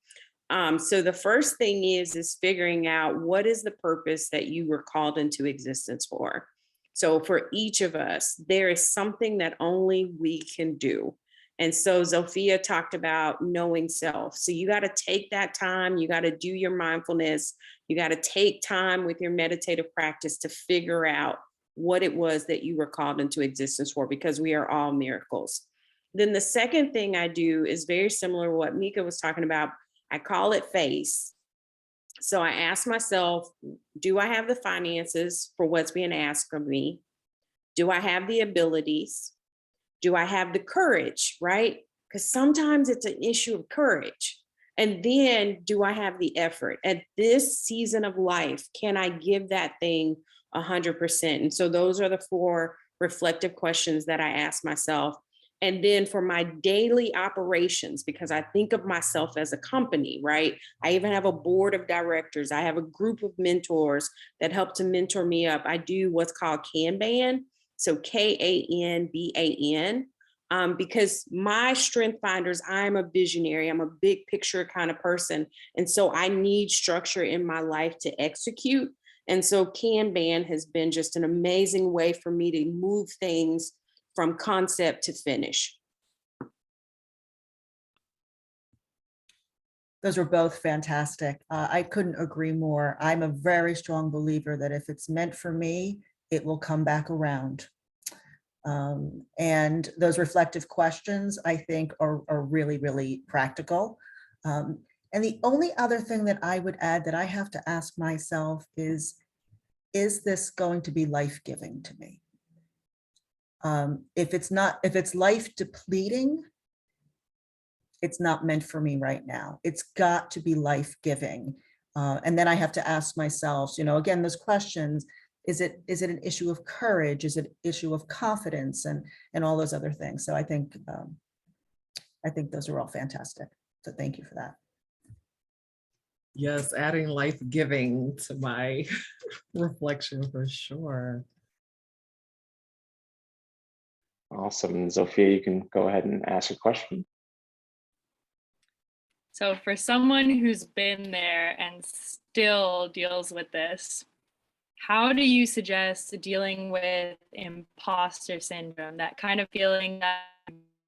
Speaker 2: So the first thing is figuring out what is the purpose that you were called into existence for. So for each of us, there is something that only we can do. And so Zofia talked about knowing self. So you got to take that time, you got to do your mindfulness, you got to take time with your meditative practice to figure out what it was that you were called into existence for, because we are all miracles. Then the second thing I do is very similar to what Mika was talking about. I call it face. So I ask myself, do I have the finances for what's being asked of me? Do I have the abilities? Do I have the courage, right? Because sometimes it's an issue of courage. And then do I have the effort? At this season of life, can I give that thing 100%? And so those are the 4 reflective questions that I ask myself. And then for my daily operations, because I think of myself as a company, right? I even have a board of directors. I have a group of mentors that help to mentor me up. I do what's called Kanban. So Kanban, because my strength finders, I'm a visionary. I'm a big picture kind of person. And so I need structure in my life to execute. And so Kanban has been just an amazing way for me to move things from concept to finish.
Speaker 3: Those were both fantastic. I couldn't agree more. I'm a very strong believer that if it's meant for me, it will come back around. And those reflective questions, I think, are really, really practical. And the only other thing that I would add that I have to ask myself is this going to be life-giving to me? If it's life depleting, it's not meant for me right now. It's got to be life-giving. And then I have to ask myself, again, those questions, is it an issue of courage? Is it an issue of confidence and all those other things? So I think those are all fantastic. So thank you for that.
Speaker 4: Yes, adding life-giving to my reflection for sure.
Speaker 1: Awesome. Zofia, you can go ahead and ask a question.
Speaker 7: So for someone who's been there and still deals with this, how do you suggest dealing with imposter syndrome, that kind of feeling that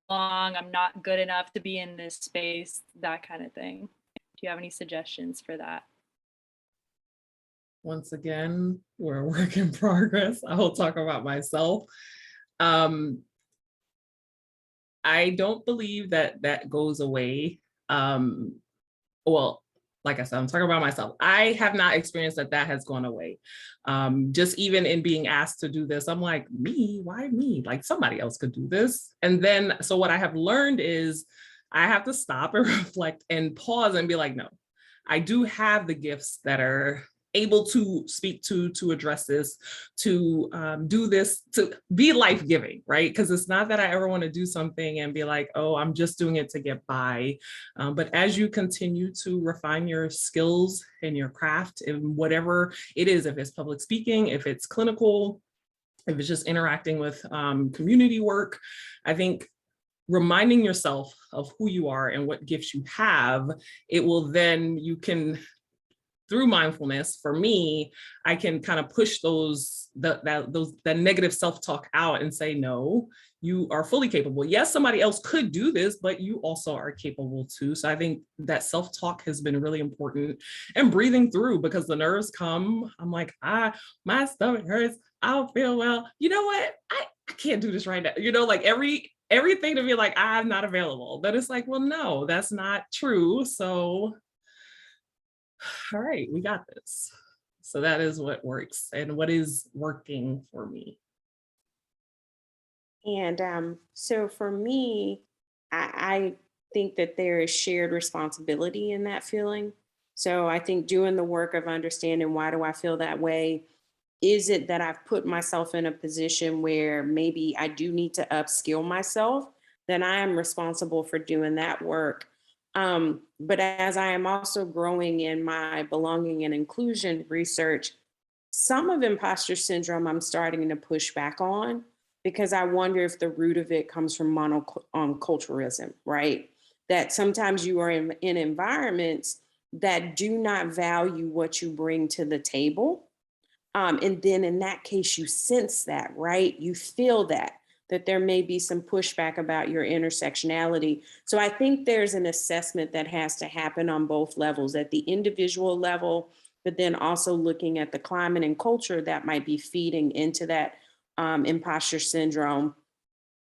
Speaker 7: I'm not good enough to be in this space, that kind of thing? Do you have any suggestions for that?
Speaker 4: Once again, we're a work in progress. I will talk about myself. I don't believe that that goes away. Well, like I said, I'm talking about myself. I have not experienced that that has gone away. Just even in being asked to do this, I'm like, me? Why me? Like somebody else could do this. And then, so what I have learned is I have to stop and reflect and pause and be like, no, I do have the gifts that are able to speak to address this, to do this, to be life-giving, right? Because it's not that I ever want to do something and be like, oh, I'm just doing it to get by. But as you continue to refine your skills and your craft and whatever it is, if it's public speaking, if it's clinical, if it's just interacting with community work, I think reminding yourself of who you are and what gifts you have, it will then, you can, through mindfulness, for me, I can kind of push that negative self-talk out and say, no, you are fully capable. Yes, somebody else could do this, but you also are capable too. So I think that self-talk has been really important, and breathing through, because the nerves come, I'm like, my stomach hurts, I don't feel well. You know what? I can't do this right now. You know, like everything to be like, I'm not available. But it's like, well, no, that's not true. So all right, we got this. So that is what works and what is working for me.
Speaker 2: And so for me, I think that there is shared responsibility in that feeling. So I think doing the work of understanding, why do I feel that way? Is it that I've put myself in a position where maybe I do need to upskill myself? Then I am responsible for doing that work. But as I am also growing in my belonging and inclusion research, some of imposter syndrome I'm starting to push back on, because I wonder if the root of it comes from monoculturalism, right? That sometimes you are in environments that do not value what you bring to the table. And then in that case, you sense that, right? You feel that there may be some pushback about your intersectionality. So I think there's an assessment that has to happen on both levels, at the individual level, but then also looking at the climate and culture that might be feeding into that imposter syndrome.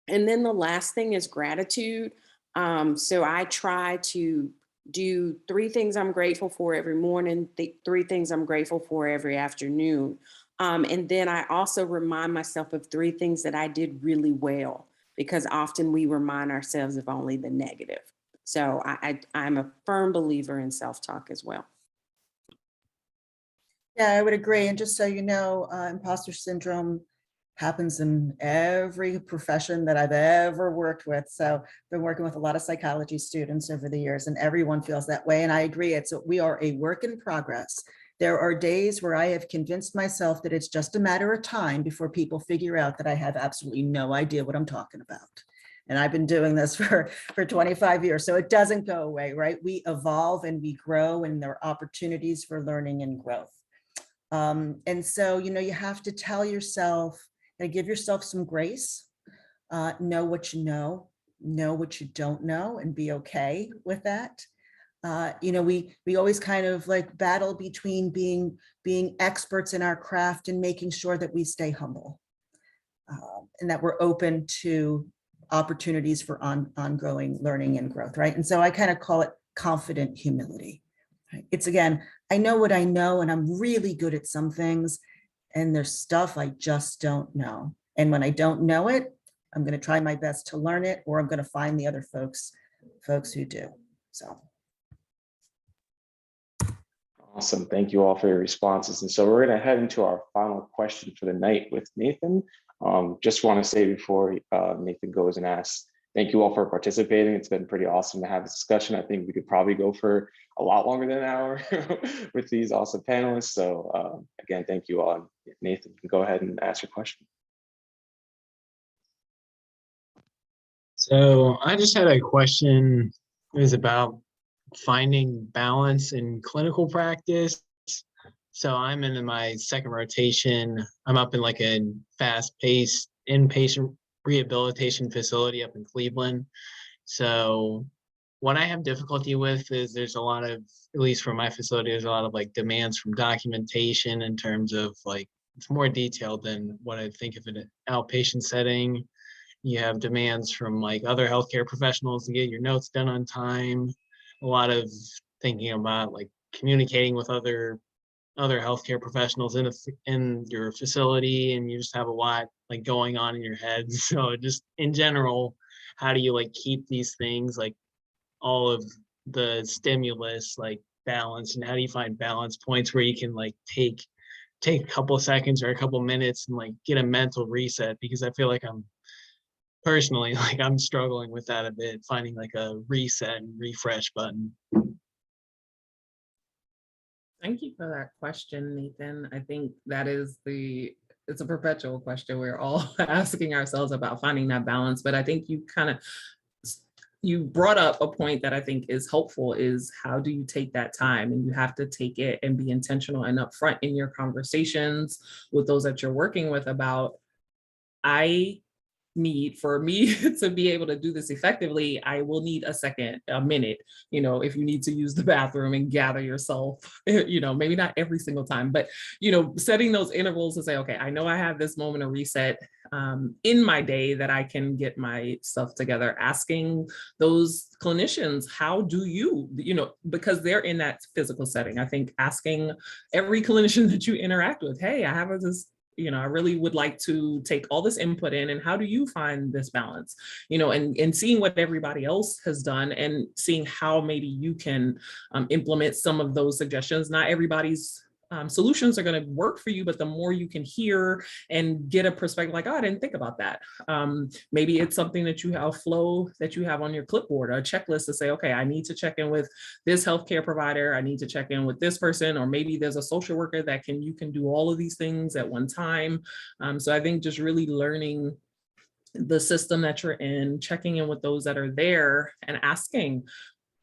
Speaker 2: And then the last thing is gratitude. So I try to do 3 things I'm grateful for every morning, 3 things I'm grateful for every afternoon. And then I also remind myself of 3 things that I did really well, because often we remind ourselves of only the negative. So I'm a firm believer in self-talk as well.
Speaker 3: Yeah, I would agree. And just so you know, imposter syndrome happens in every profession that I've ever worked with. So I've been working with a lot of psychology students over the years, and everyone feels that way. And I agree, we are a work in progress. There are days where I have convinced myself that it's just a matter of time before people figure out that I have absolutely no idea what I'm talking about. And I've been doing this for 25 years. So it doesn't go away, right? We evolve and we grow, and there are opportunities for learning and growth. And so, you know, you have to tell yourself and give yourself some grace, know what you know what you don't know, and be okay with that. You know, we always kind of like battle between being experts in our craft and making sure that we stay humble, and that we're open to opportunities for ongoing learning and growth, right? And so I kind of call it confident humility. Right? It's, again, I know what I know, and I'm really good at some things, and there's stuff I just don't know. And when I don't know it, I'm going to try my best to learn it, or I'm going to find the other folks who do. So.
Speaker 1: Awesome. Thank you all for your responses. And so we're going to head into our final question for the night with Nathan. Just want to say before Nathan goes and asks, thank you all for participating. It's been pretty awesome to have this discussion. I think we could probably go for a lot longer than an hour with these awesome panelists. So again, thank you all. Nathan, you can go ahead and ask your question.
Speaker 11: So I just had a question. It was about finding balance in clinical practice. So I'm in my second rotation. I'm up in like a fast-paced inpatient rehabilitation facility up in Cleveland. So what I have difficulty with is there's a lot of, at least for my facility, there's a lot of like demands from documentation in terms of like it's more detailed than what I think of in an outpatient setting. You have demands from like other healthcare professionals to get your notes done on time. A lot of thinking about like communicating with other healthcare professionals in your facility, and you just have a lot like going on in your head. So just in general, how do you like keep these things, like all of the stimulus, like balance, and how do you find balance points where you can like take a couple of seconds or a couple minutes and like get a mental reset? Because I feel like I'm personally like I'm struggling with that a bit, finding like a reset and refresh button.
Speaker 4: Thank you for that question, Nathan. I think that is it's a perpetual question we're all asking ourselves about finding that balance. But I think you brought up a point that I think is helpful, is how do you take that time? And you have to take it and be intentional and upfront in your conversations with those that you're working with about, for me to be able to do this effectively, I will need a minute, if you need to use the bathroom and gather yourself, maybe not every single time, but, setting those intervals to say, okay, I know I have this moment of reset in my day that I can get my stuff together. Asking those clinicians, how do you, because they're in that physical setting. I think asking every clinician that you interact with, hey, I have this, I really would like to take all this input in, and how do you find this balance? And seeing what everybody else has done and seeing how maybe you can implement some of those suggestions. Not everybody's solutions are going to work for you, but the more you can hear and get a perspective like, oh, I didn't think about that. Maybe it's something that you have, flow that you have on your clipboard, a checklist to say, okay, I need to check in with this healthcare provider. I need to check in with this person, or maybe there's a social worker that you can do all of these things at one time. So I think just really learning the system that you're in, checking in with those that are there and asking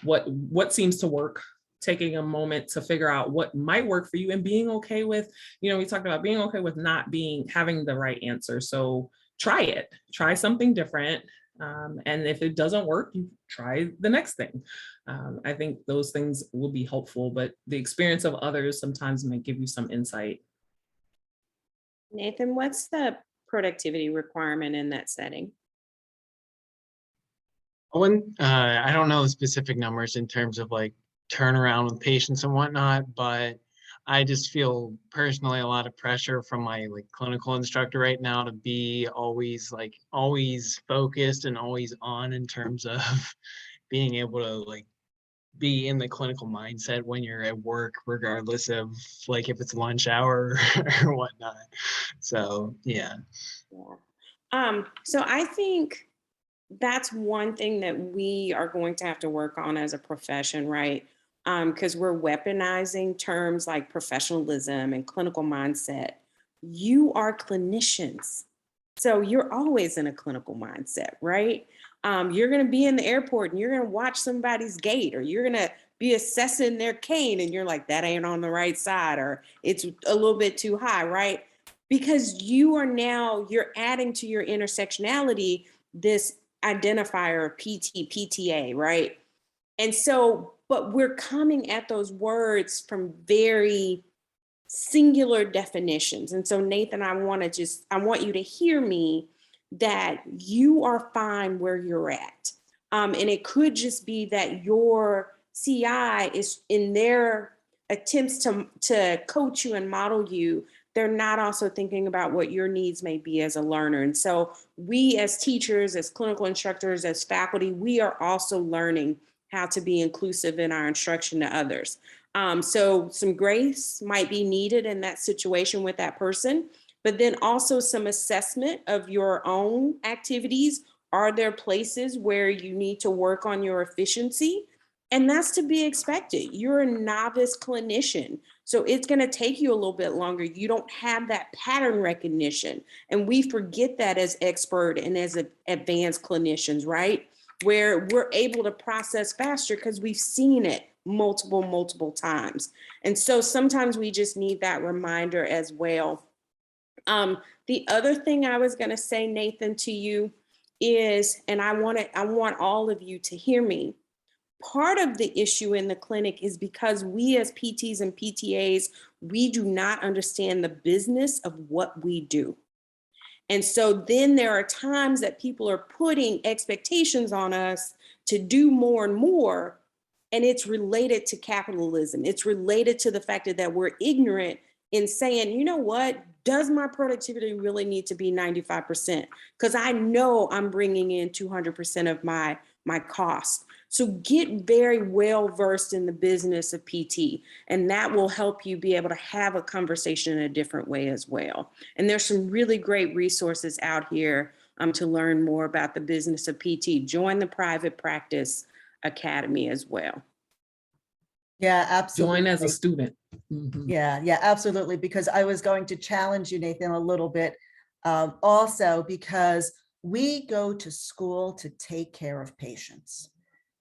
Speaker 4: what seems to work, taking a moment to figure out what might work for you, and being okay with, we talked about being okay with not having the right answer. So try something different. And if it doesn't work, you try the next thing. I think those things will be helpful, but the experience of others sometimes might give you some insight.
Speaker 2: Nathan, what's the productivity requirement in that setting?
Speaker 11: I don't know the specific numbers in terms of like turnaround with patients and whatnot, but I just feel personally a lot of pressure from my like clinical instructor right now to be always focused and always on, in terms of being able to like be in the clinical mindset when you're at work, regardless of like if it's lunch hour or whatnot. So yeah.
Speaker 2: So I think that's one thing that we are going to have to work on as a profession, right? Because we're weaponizing terms like professionalism and clinical mindset. You are clinicians, so you're always in a clinical mindset, right? You're going to be in the airport and you're going to watch somebody's gait, or you're going to be assessing their cane and you're like, that ain't on the right side, or it's a little bit too high, right? Because you're adding to your intersectionality this identifier of PT, PTA, right? And so, but we're coming at those words from very singular definitions. And so, Nathan, I want you to hear me that you are fine where you're at. And it could just be that your CI is, in their attempts to coach you and model you, they're not also thinking about what your needs may be as a learner. And so we as teachers, as clinical instructors, as faculty, we are also learning how to be inclusive in our instruction to others. So some grace might be needed in that situation with that person, but then also some assessment of your own activities. Are there places where you need to work on your efficiency? And that's to be expected. You're a novice clinician, so it's going to take you a little bit longer. You don't have that pattern recognition. And we forget that as expert and as advanced clinicians, right? Where we're able to process faster because we've seen it multiple times. And so sometimes we just need that reminder as well. The other thing I was going to say, Nathan, to you is, and I want all of you to hear me, Part of the issue in the clinic is because we as PTs and PTAs, we do not understand the business of what we do. And so then there are times that people are putting expectations on us to do more and more, and it's related to capitalism. It's related to the fact that we're ignorant in saying, you know what, does my productivity really need to be 95%? Because I know I'm bringing in 200% of my cost. So get very well versed in the business of PT, and that will help you be able to have a conversation in a different way as well. And there's some really great resources out here to learn more about the business of PT. Join the Private Practice Academy as well.
Speaker 3: Yeah, absolutely.
Speaker 4: Join as a student.
Speaker 3: Yeah, absolutely. Because I was going to challenge you, Nathan, a little bit also, because we go to school to take care of patients.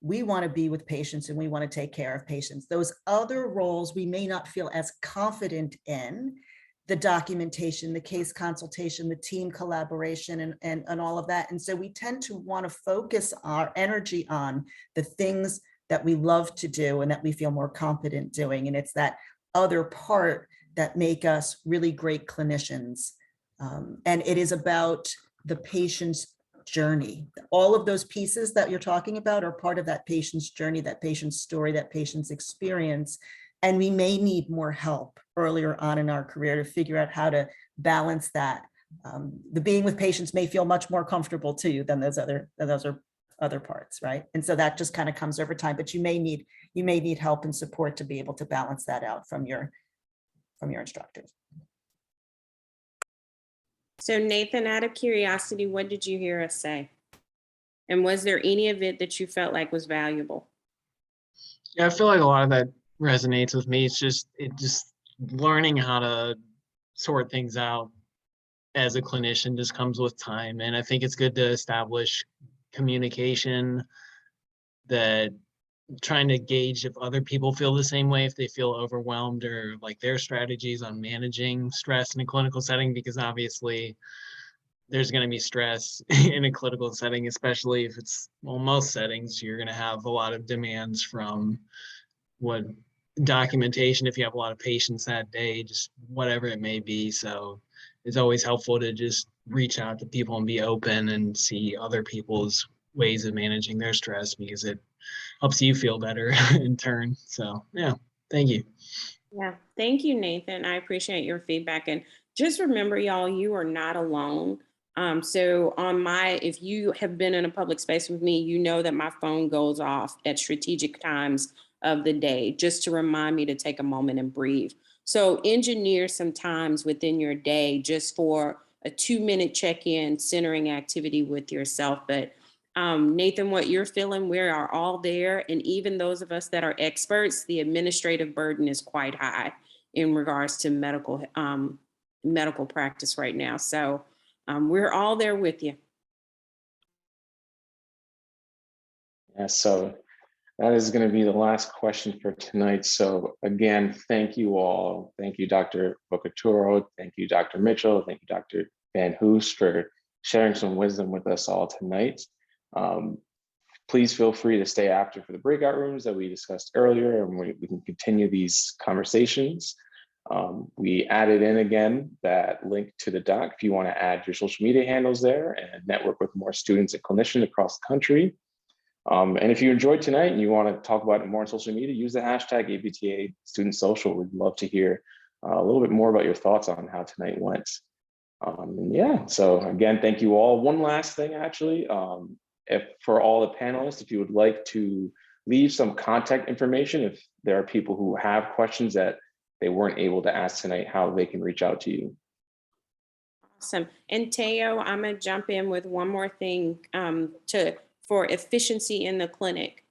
Speaker 3: We want to be with patients and we want to take care of patients. Those other roles we may not feel as confident in, the documentation, the case consultation, the team collaboration, and all of that. And so we tend to want to focus our energy on the things that we love to do and that we feel more confident doing. And it's that other part that make us really great clinicians. And it is about the patient's journey. All of those pieces that you're talking about are part of that patient's journey, that patient's story, that patient's experience. And we may need more help earlier on in our career to figure out how to balance that. The being with patients may feel much more comfortable to you than those other parts, right? And so that just kind of comes over time, but you may need help and support to be able to balance that out from your instructors.
Speaker 2: So Nathan, out of curiosity, what did you hear us say? And was there any of it that you felt like was valuable?
Speaker 11: Yeah, I feel like a lot of that resonates with me. It's just learning how to sort things out as a clinician just comes with time. And I think it's good to establish communication, that trying to gauge if other people feel the same way, if they feel overwhelmed, or like their strategies on managing stress in a clinical setting, because obviously there's going to be stress in a clinical setting, especially if it's, well, most settings, you're going to have a lot of demands from what documentation, if you have a lot of patients that day, just whatever it may be. So it's always helpful to just reach out to people and be open and see other people's ways of managing their stress, because it helps you feel better in turn. So yeah, thank you.
Speaker 2: Yeah, thank you, Nathan. I appreciate your feedback. And just remember, y'all, you are not alone. So if you have been in a public space with me, you know that my phone goes off at strategic times of the day, just to remind me to take a moment and breathe. So engineer some times within your day just for a 2-minute check-in centering activity with yourself. But Nathan, what you're feeling, we are all there. And even those of us that are experts, the administrative burden is quite high in regards to medical practice right now. So we're all there with you.
Speaker 1: Yeah, so that is going to be the last question for tonight. So again, thank you all. Thank you, Dr. Vocatoro. Thank you, Dr. Mitchell. Thank you, Dr. Van Hoos, for sharing some wisdom with us all tonight. Please feel free to stay after for the breakout rooms that we discussed earlier, and we can continue these conversations. We added in again that link to the doc if you want to add your social media handles there and network with more students and clinicians across the country. And if you enjoyed tonight and you want to talk about it more on social media, use the hashtag APTA Student Social. We'd love to hear a little bit more about your thoughts on how tonight went. And yeah, so again, thank you all. One last thing, actually, for all the panelists, if you would like to leave some contact information, if there are people who have questions that they weren't able to ask tonight, how they can reach out to you.
Speaker 2: Awesome. And Teo, I'm going to jump in with one more thing for efficiency in the clinic.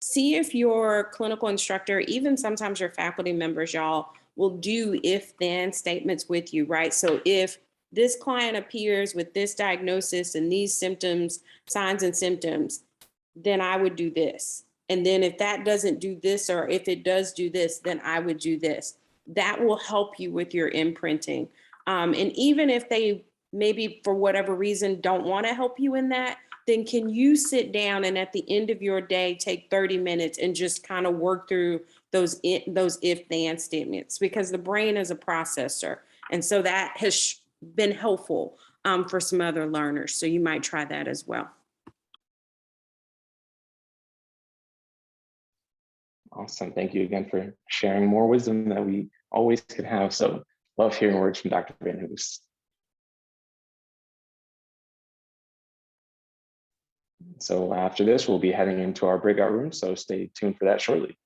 Speaker 2: See if your clinical instructor, even sometimes your faculty members, y'all, will do if-then statements with you, right? So if this client appears with this diagnosis and these symptoms, signs and symptoms, then I would do this. And then if that doesn't do this, or if it does do this, then I would do this. That will help you with your imprinting. And even if they maybe for whatever reason don't want to help you in that, then can you sit down and at the end of your day, take 30 minutes and just kind of work through those if then statements, because the brain is a processor. And so that has been helpful for some other learners. So you might try that as well.
Speaker 1: Awesome. Thank you again for sharing more wisdom that we always could have. So love hearing words from Dr. Van Hoos. So after this, we'll be heading into our breakout room. So stay tuned for that shortly.